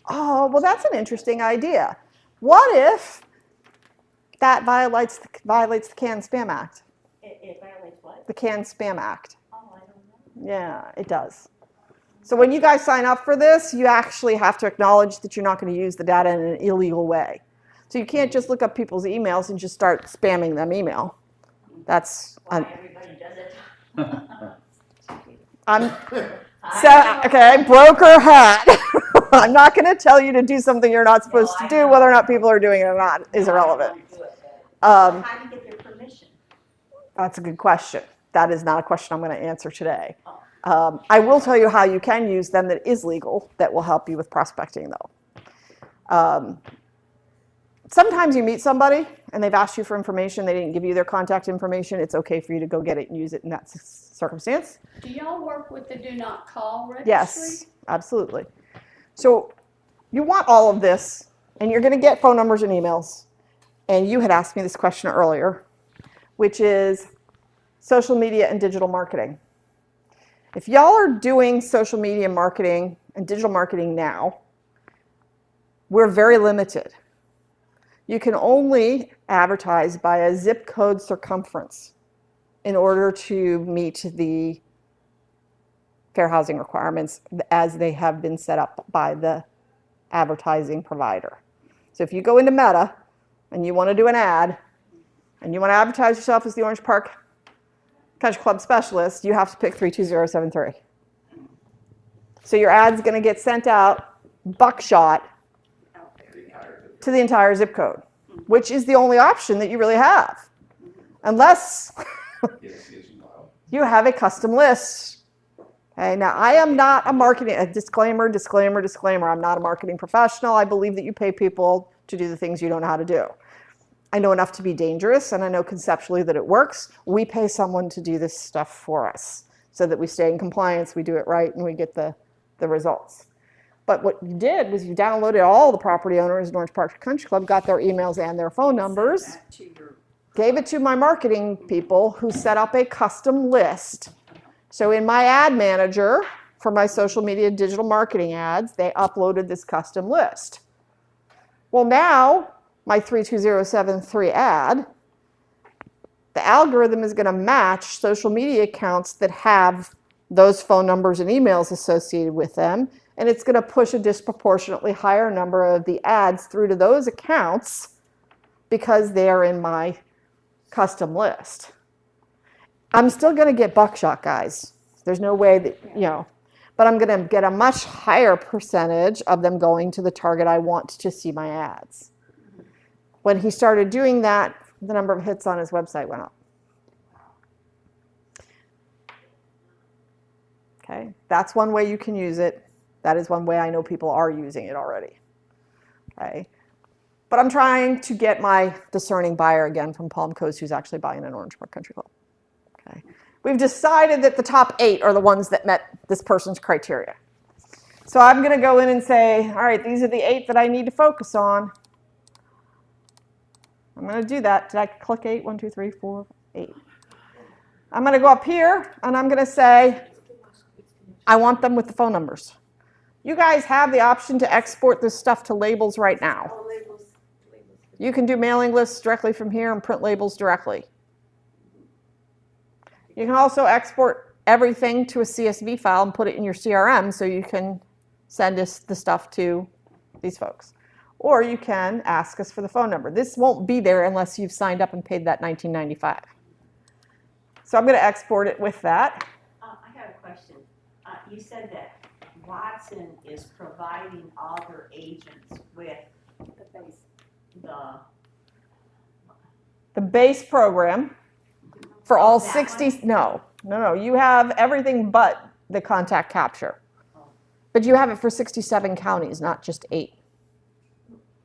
Oh, well, that's an interesting idea. What if that violates the CAN Spam Act? It violates what? The CAN Spam Act. Oh, I don't know. Yeah, it does. So when you guys sign up for this, you actually have to acknowledge that you're not going to use the data in an illegal way. So you can't just look up people's emails and just start spamming them email. That's Why everybody does it. okay, broker hat. I'm not going to tell you to do something you're not supposed to do. Whether or not people are doing it or not is irrelevant. How do you get their permission? That's a good question. That is not a question I'm going to answer today. I will tell you how you can use them that is legal that will help you with prospecting, though. Sometimes you meet somebody and they've asked you for information. They didn't give you their contact information. It's okay for you to go get it and use it in that circumstance. Do y'all work with the do not call registry? Yes, absolutely. So you want all of this, and you're going to get phone numbers and emails. And you had asked me this question earlier, which is social media and digital marketing. If y'all are doing social media marketing and digital marketing now, we're very limited. You can only advertise by a zip code circumference in order to meet the fair housing requirements as they have been set up by the advertising provider. So if you go into Meta and you want to do an ad and you want to advertise yourself as the Orange Park Country Club specialist, you have to pick 32073. So your ad's going to get sent out buckshot to the entire zip code, which is the only option that you really have, unless you have a custom list. Okay, now I am not a disclaimer, I'm not a marketing professional. I believe that you pay people to do the things you don't know how to do. I know enough to be dangerous, and I know conceptually that it works. We pay someone to do this stuff for us so that we stay in compliance, we do it right, and we get the results. But what you did was you downloaded all the property owners in Orange Park Country Club, got their emails and their phone numbers, gave it to my marketing people who set up a custom list. So in my ad manager for my social media digital marketing ads, they uploaded this custom list. Well, now my 32073 ad, the algorithm is going to match social media accounts that have those phone numbers and emails associated with them, and it's going to push a disproportionately higher number of the ads through to those accounts because they are in my custom list. I'm still going to get buckshot, guys. There's no way that, but I'm going to get a much higher percentage of them going to the target I want to see my ads. When he started doing that, the number of hits on his website went up. Okay, that's one way you can use it. That is one way I know people are using it already. Okay, but I'm trying to get my discerning buyer again from Palm Coast who's actually buying an Orange Park Country Club. Okay, we've decided that the top 8 are the ones that met this person's criteria. So I'm going to go in and say, all right, these are the 8 that I need to focus on. I'm going to do that. Did I click 8? 1, 2, 3, 4, 8. I'm going to go up here, and I'm going to say, I want them with the phone numbers. You guys have the option to export this stuff to labels right now. You can do mailing lists directly from here and print labels directly. You can also export everything to a CSV file and put it in your CRM so you can send us the stuff to these folks. Or you can ask us for the phone number. This won't be there unless you've signed up and paid that $19.95. So I'm going to export it with that. I have a question. You said that Watson is providing all their agents with the base program for all that 60. one? No. You have everything but the contact capture. But you have it for 67 counties, not just 8.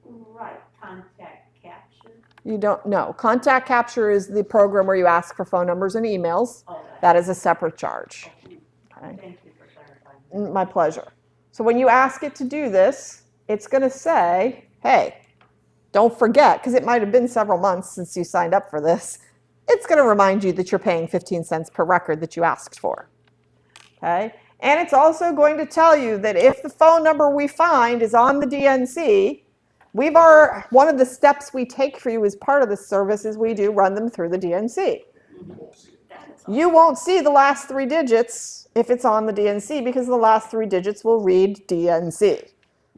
Right, contact capture. You don't know. Contact capture is the program where you ask for phone numbers and emails. Oh, That is a separate charge. Okay. thank you for clarifying. My pleasure. So when you ask it to do this, it's going to say, hey, don't forget, because it might have been several months since you signed up for this. It's going to remind you that you're paying 15 cents per record that you asked for. Okay? And it's also going to tell you that if the phone number we find is on the DNC, one of the steps we take for you as part of this service is we do run them through the DNC. You won't see the last 3 digits if it's on the DNC because the last 3 digits will read DNC.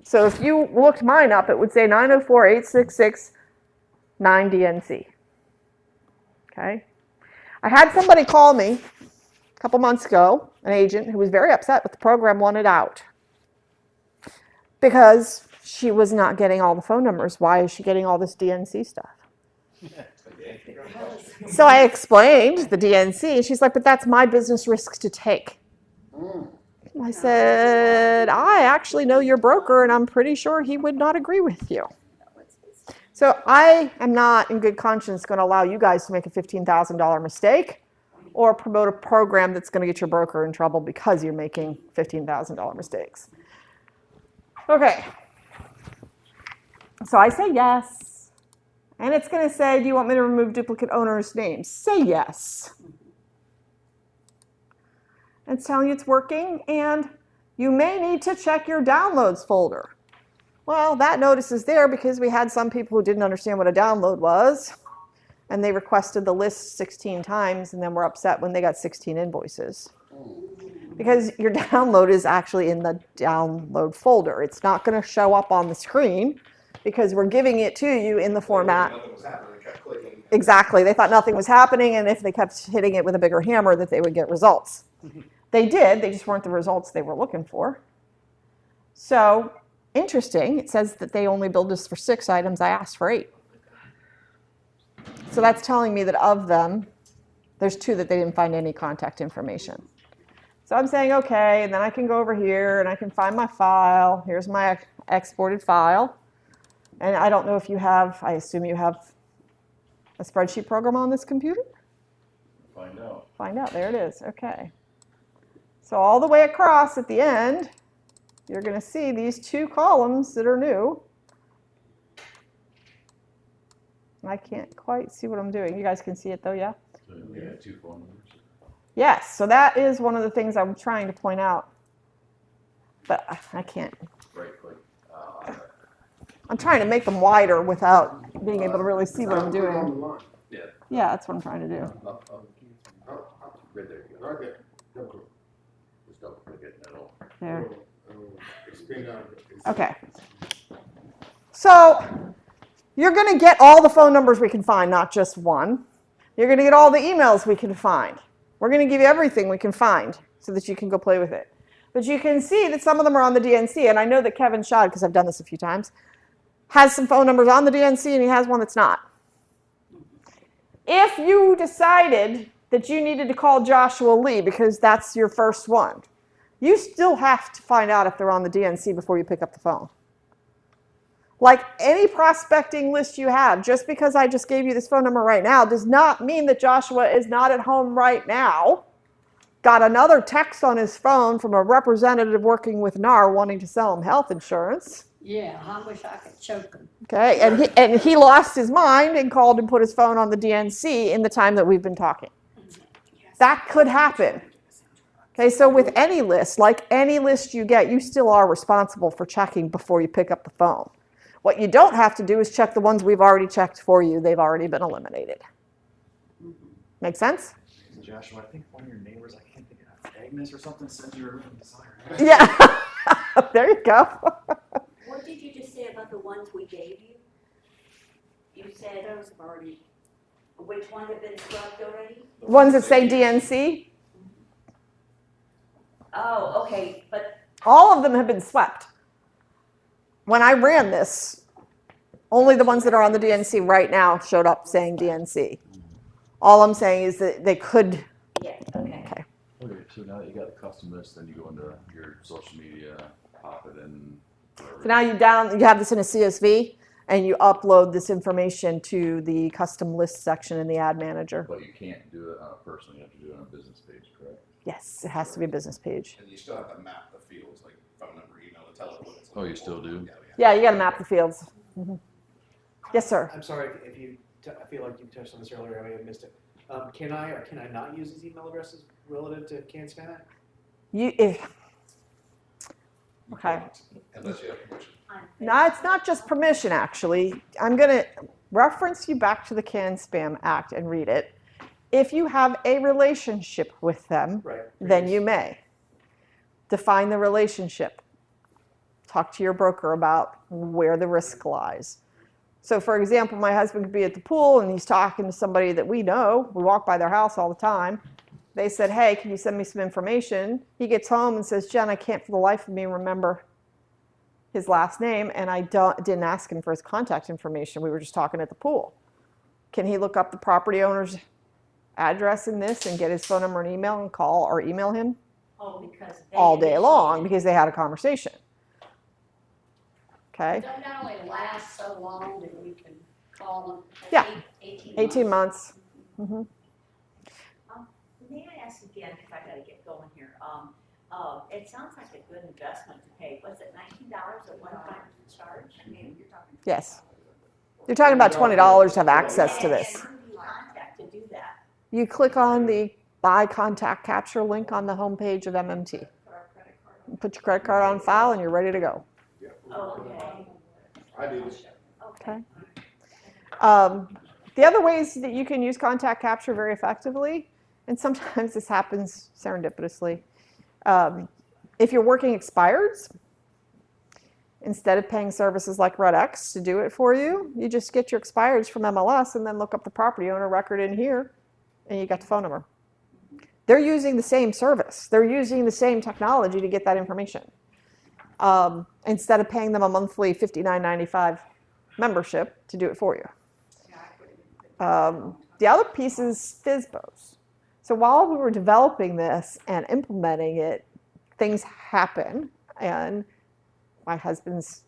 So if you looked mine up, it would say 904-866-9DNC. Okay? I had somebody call me a couple months ago, an agent who was very upset with the program wanted out because she was not getting all the phone numbers. Why is she getting all this DNC stuff? So I explained the DNC, and she's like, but that's my business risk to take. I said, I actually know your broker, and I'm pretty sure he would not agree with you. So I am not, in good conscience, going to allow you guys to make a $15,000 mistake or promote a program that's going to get your broker in trouble because you're making $15,000 mistakes. Okay. So I say yes. And it's going to say, do you want me to remove duplicate owners' names? Say yes. It's telling you it's working, and you may need to check your downloads folder. Well, that notice is there because we had some people who didn't understand what a download was, and they requested the list 16 times and then were upset when they got 16 invoices. Because your download is actually in the download folder. It's not going to show up on the screen because we're giving it to you in the format. Nothing was happening, kept clicking. Exactly. They thought nothing was happening, and if they kept hitting it with a bigger hammer, that they would get results. They did. They just weren't the results they were looking for. So, interesting. It says that they only billed us for 6 items. I asked for 8. So that's telling me that of them, there's 2 that they didn't find any contact information. So I'm saying, okay, and then I can go over here, and I can find my file. Here's my exported file. And I don't know if you have, I assume you have a spreadsheet program on this computer? Find out. Find out. There it is. Okay. So all the way across at the end, you're going to see these 2 columns that are new. I can't quite see what I'm doing. You guys can see it though, yeah? So we had 2 phone numbers. Yes. So that is one of the things I'm trying to point out. But I can't. Right click. I'm trying to make them wider without being able to really see what I'm doing. Yeah. Yeah, that's what I'm trying to do. Right there you go. Right there. Double click. Just double click it and it'll. There. Expand out. Okay. So you're going to get all the phone numbers we can find, not just one. You're going to get all the emails we can find. We're going to give you everything we can find so that you can go play with it. But you can see that some of them are on the DNC, and I know that Kevin Schad, because I've done this a few times, has some phone numbers on the DNC, and he has one that's not. If you decided that you needed to call Joshua Lee because that's your first one, you still have to find out if they're on the DNC before you pick up the phone. Like any prospecting list you have, just because I just gave you this phone number right now does not mean that Joshua is not at home right now. Got another text on his phone from a representative working with NAR wanting to sell him health insurance. Yeah, I wish I could choke them. Okay, and he lost his mind and called and put his phone on the DNC in the time that we've been talking. That could happen. Okay, so with any list, like any list you get, you still are responsible for checking before you pick up the phone. What you don't have to do is check the ones we've already checked for you. They've already been eliminated. Make sense? Joshua, I think one of your neighbors, I can't think of, Agnes or something, sends you a written desire. Yeah, there you go. What did you just say about the ones we gave you? You said Those have already, which ones have been scrubbed already? Ones that say DNC, Oh, okay, but all of them have been swept. When I ran this, only the ones that are on the DNC right now showed up saying DNC. All I'm saying is that they could. yeah, okay. Okay. Okay, so now that you got the custom list, then you go into your social media, pop it in. Whatever. So now you have this in a CSV, and you upload this information to the custom list section in the ad manager. But you can't do it on a personal, you have to do it on a business page, correct? Yes, it has to be a business page. And you still have to map the fields, like phone number, email, to tell it what it's. Oh, you still do? Yeah, you got to map the fields. Mhm. Yes, sir. I'm sorry if you, I feel like you touched on this earlier, I may have missed it. Can I or can I not use these email addresses relative to CAN-SPAM Act? Okay. Unless you have permission. No, it's not just permission, actually. I'm going to reference you back to the CAN-SPAM Act and read it. If you have a relationship with them, Right. then you may. Define the relationship. Talk to your broker about where the risk lies. So, for example, my husband could be at the pool and he's talking to somebody that we know. We walk by their house all the time. They said, hey, can you send me some information? He gets home and says, Jen, I can't for the life of me remember his last name, and I didn't ask him for his contact information. We were just talking at the pool. Can he look up the property owner's address in this and get his phone number and email and call or email him? Oh, because they All day long initiated. because they had a conversation. Okay? Don't that only last so long that we can call them? Yeah. 18 months. 18 months. May I ask again, if I gotta get going here, it sounds like a good investment to pay, was it $19 at one time charge? I mean, you're talking. Yes. You're talking about $20 to have access to this. And who do you contact to do that? You click on the Buy Contact Capture link on the homepage of MMT. Put our credit card on. Put your credit card on file and you're ready to go. Okay, I do. okay. The other ways that you can use contact capture very effectively, and sometimes this happens serendipitously, if you're working expireds, instead of paying services like RedX to do it for you, you just get your expireds from MLS and then look up the property owner record in here, and you got the phone number. They're using the same service. They're using the same technology to get that information. Instead of paying them a monthly $59.95 membership to do it for you. The other piece is FSBOs. So while we were developing this and implementing it, things happen, and my husband's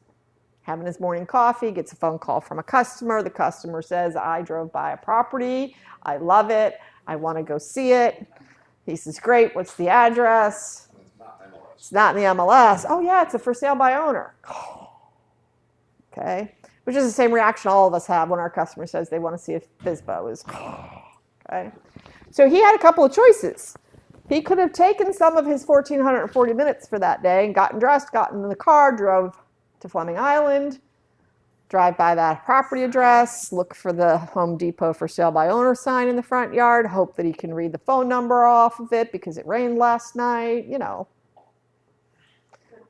having his morning coffee, gets a phone call from a customer. The customer says, I drove by a property, I love it, I want to go see it. He says, great, what's the address? It's not in the MLS. Oh yeah, it's a for sale by owner. Okay, which is the same reaction all of us have when our customer says they want to see if FSBO is. Okay, so he had a couple of choices. He could have taken some of his 1,440 minutes for that day and gotten dressed, gotten in the car, drove to Fleming Island, drive by that property address, look for the Home Depot for sale by owner sign in the front yard, hope that he can read the phone number off of it because it rained last night, you know.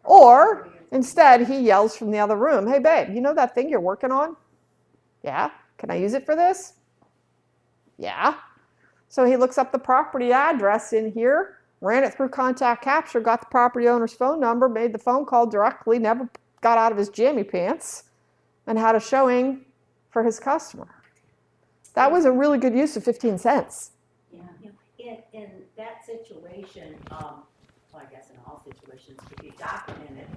Or instead, he yells from the other room, hey, babe, you know that thing you're working on? Yeah. Can I use it for this? Yeah. So he looks up the property address in here, ran it through contact capture, got the property owner's phone number, made the phone call directly, never got out of his jammy pants, and had a showing for his customer. That was a really good use of 15 cents. Yeah, in that situation, well, I guess in all situations, if you document it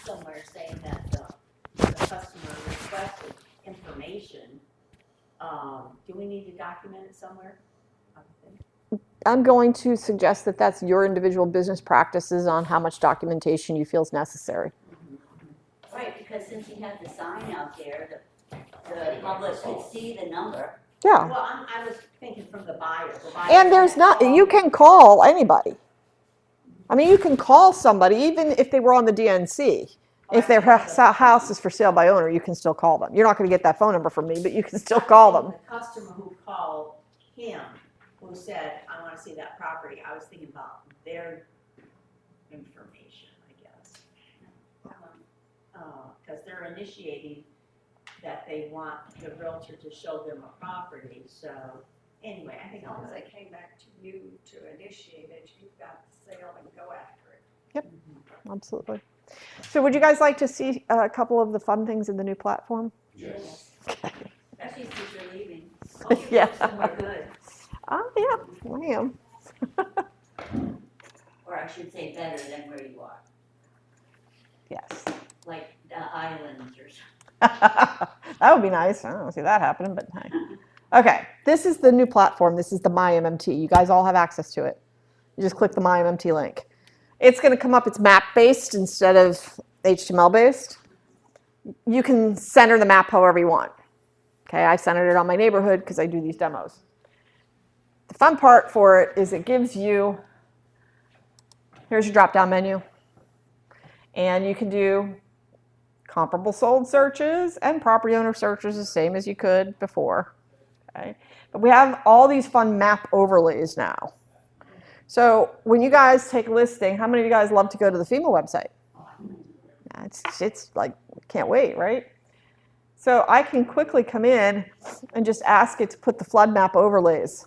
somewhere saying that the customer requested information, do we need to document it somewhere? I'm going to suggest that that's your individual business practices on how much documentation you feel is necessary. Right, because because since he had the sign out there, the public could see the number. Yeah. Well, I was thinking from the buyer. The buyer And there's said, not, "Oh, you can call anybody. I mean, you can call somebody, even if they were on the DNC. If their house is for sale by owner, you can still call them. You're not going to get that phone number from me, but you can still call them. The customer who called him, who said, I want to see that property, I was thinking about their information, I guess. Because they're initiating that they want the realtor to show them a property, so anyway, I think As long I'll as they came back to you to initiate it, you've got the sale and go after it. Yep, absolutely. So would you guys like to see a couple of the fun things in the new platform? Yes. Especially since you're leaving. Yeah. Somewhere good, Oh, yeah, I am. or I should say better than where you are, Yes. like the islands or something. That would be nice. I don't see that happening, but hey. Okay, this is the new platform. This is the MyMMT. You guys all have access to it. You just click the MyMMT link. It's going to come up, it's map-based instead of HTML-based. You can center the map however you want. Okay, I centered it on my neighborhood because I do these demos. The fun part for it is it gives you, here's your drop-down menu. And you can do comparable sold searches and property owner searches the same as you could before. Okay? But we have all these fun map overlays now. So when you guys take a listing, how many of you guys love to go to the FEMA website? It's like, can't wait, right? So I can quickly come in and just ask it to put the flood map overlays.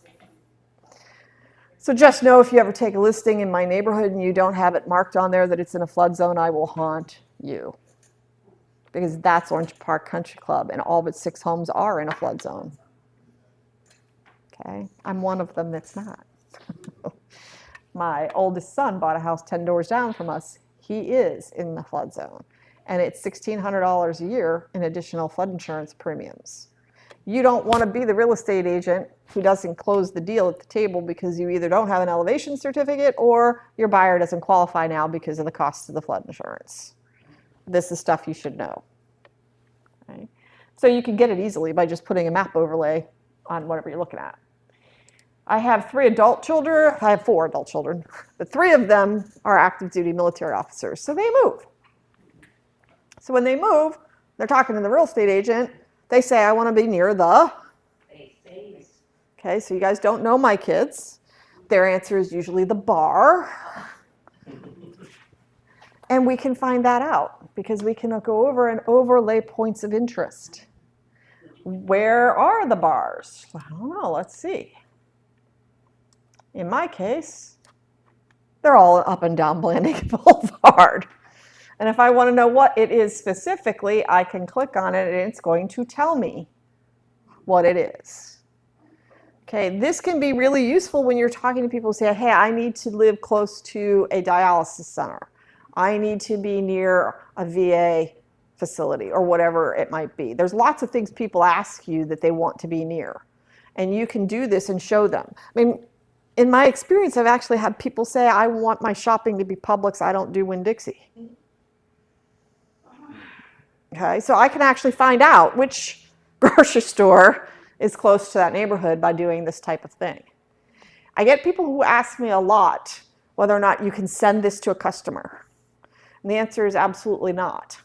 So just know if you ever take a listing in my neighborhood and you don't have it marked on there that it's in a flood zone, I will haunt you. Because that's Orange Park Country Club, and all but 6 homes are in a flood zone. Okay, I'm one of them that's not. My oldest son bought a house 10 doors down from us. He is in the flood zone, and it's $1,600 a year in additional flood insurance premiums. You don't want to be the real estate agent who doesn't close the deal at the table because you either don't have an elevation certificate or your buyer doesn't qualify now because of the cost of the flood insurance. This is stuff you should know. Okay? So you can get it easily by just putting a map overlay on whatever you're looking at. I have 3 adult children. I have 4 adult children. But 3 of them are active duty military officers, so they move. So when they move, they're talking to the real estate agent. They say, I want to be near the. Okay, so you guys don't know my kids. Their answer is usually the bar. And we can find that out because we can go over and overlay points of interest. Where are the bars? I don't know, let's see. In my case, they're all up and down Blanding Boulevard. And if I want to know what it is specifically, I can click on it and it's going to tell me what it is. Okay, this can be really useful when you're talking to people who say, hey, I need to live close to a dialysis center. I need to be near a VA facility or whatever it might be. There's lots of things people ask you that they want to be near. And you can do this and show them. I mean, in my experience, I've actually had people say, I want my shopping to be Publix. I don't do Winn-Dixie. Okay, so I can actually find out which grocery store is close to that neighborhood by doing this type of thing. I get people who ask me a lot whether or not you can send this to a customer. And the answer is absolutely not.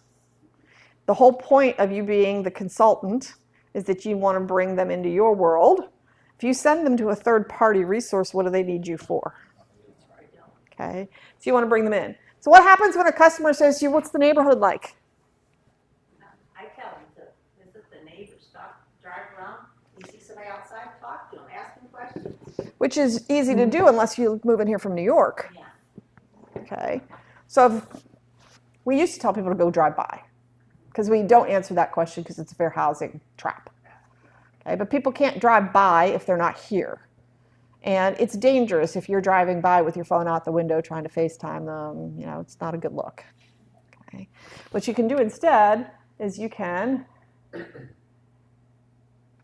The whole point of you being the consultant is that you want to bring them into your world. If you send them to a third-party resource, what do they need you for? Okay, so you want to bring them in. So what happens when a customer says to you, what's the neighborhood like? I tell them to visit the neighbors, drive around, you see somebody outside, talk to them, ask them questions. Which is easy to do unless you move in here from New York. Yeah. Okay, so we used to tell people to go drive by because we don't answer that question because it's a fair housing trap. Okay, but people can't drive by if they're not here. And it's dangerous if you're driving by with your phone out the window trying to FaceTime them. You know, it's not a good look. Okay, what you can do instead is you can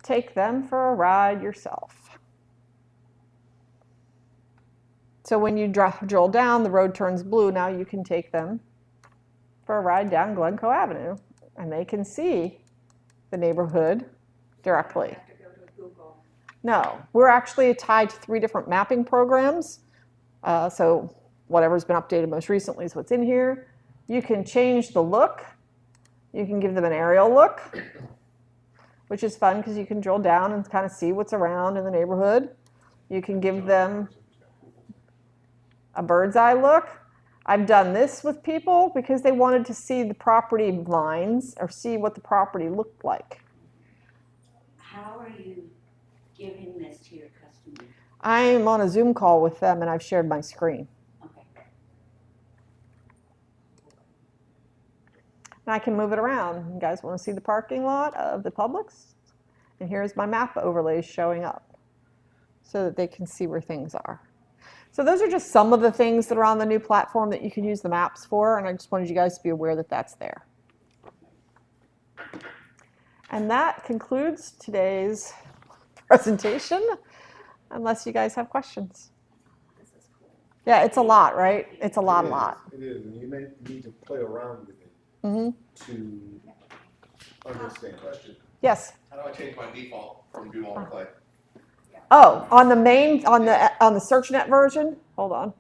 take them for a ride yourself. So when you drill down, the road turns blue. Now you can take them for a ride down Glencoe Avenue. and they can see the neighborhood directly. I have to go to Google. No, we're actually tied to 3 different mapping programs. So whatever's been updated most recently is what's in here. You can change the look. You can give them an aerial look, which is fun because you can drill down and kind of see what's around in the neighborhood. You can give them a bird's eye look. I've done this with people because they wanted to see the property lines or see what the property looked like. How are you giving this to your customers? I'm on a Zoom call with them and I've shared my screen. Okay. And I can move it around. You guys want to see the parking lot of the Publix? And here's my map overlays showing up so that they can see where things are. So those are just some of the things that are on the new platform that you can use the maps for, and I just wanted you guys to be aware that that's there. And that concludes today's presentation, unless you guys have questions. This is cool. Yeah, it's a lot, right? It's a lot. It is, and you may need to play around with it Mm-hmm. to understand. Question, Yes. how do I change my default from do all play? Oh, on the main, on the SearchNet version, hold on.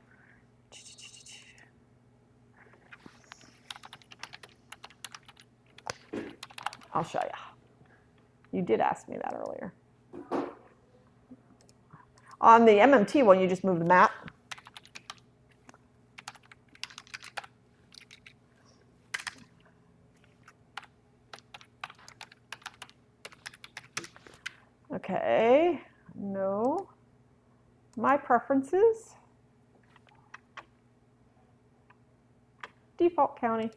I'll show you. You did ask me that earlier. On the MMT one, you just move the map. Okay, no. My preferences. Default county.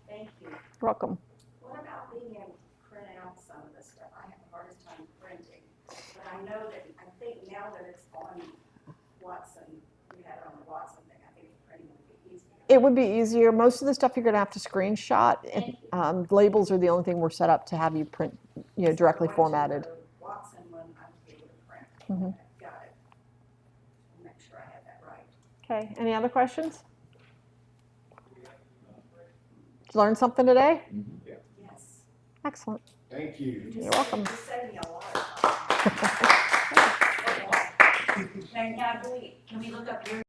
Thank you. Welcome. What about being able to print out some of this stuff? I have the hardest time printing. But I know that, I think now that it's on Watson, we have it on the Watson thing, I think the printing would be easier. It would be easier. Most of the stuff you're going to have to screenshot. Labels are the only thing we're set up to have you print, directly formatted. The Watson one, I was able to print. Mhm. Got it. Make sure I had that right. Okay, any other questions? Did you learn something today? Yes. Excellent. Thank you. You're welcome. You saved me a lot of time. Now, can we look up your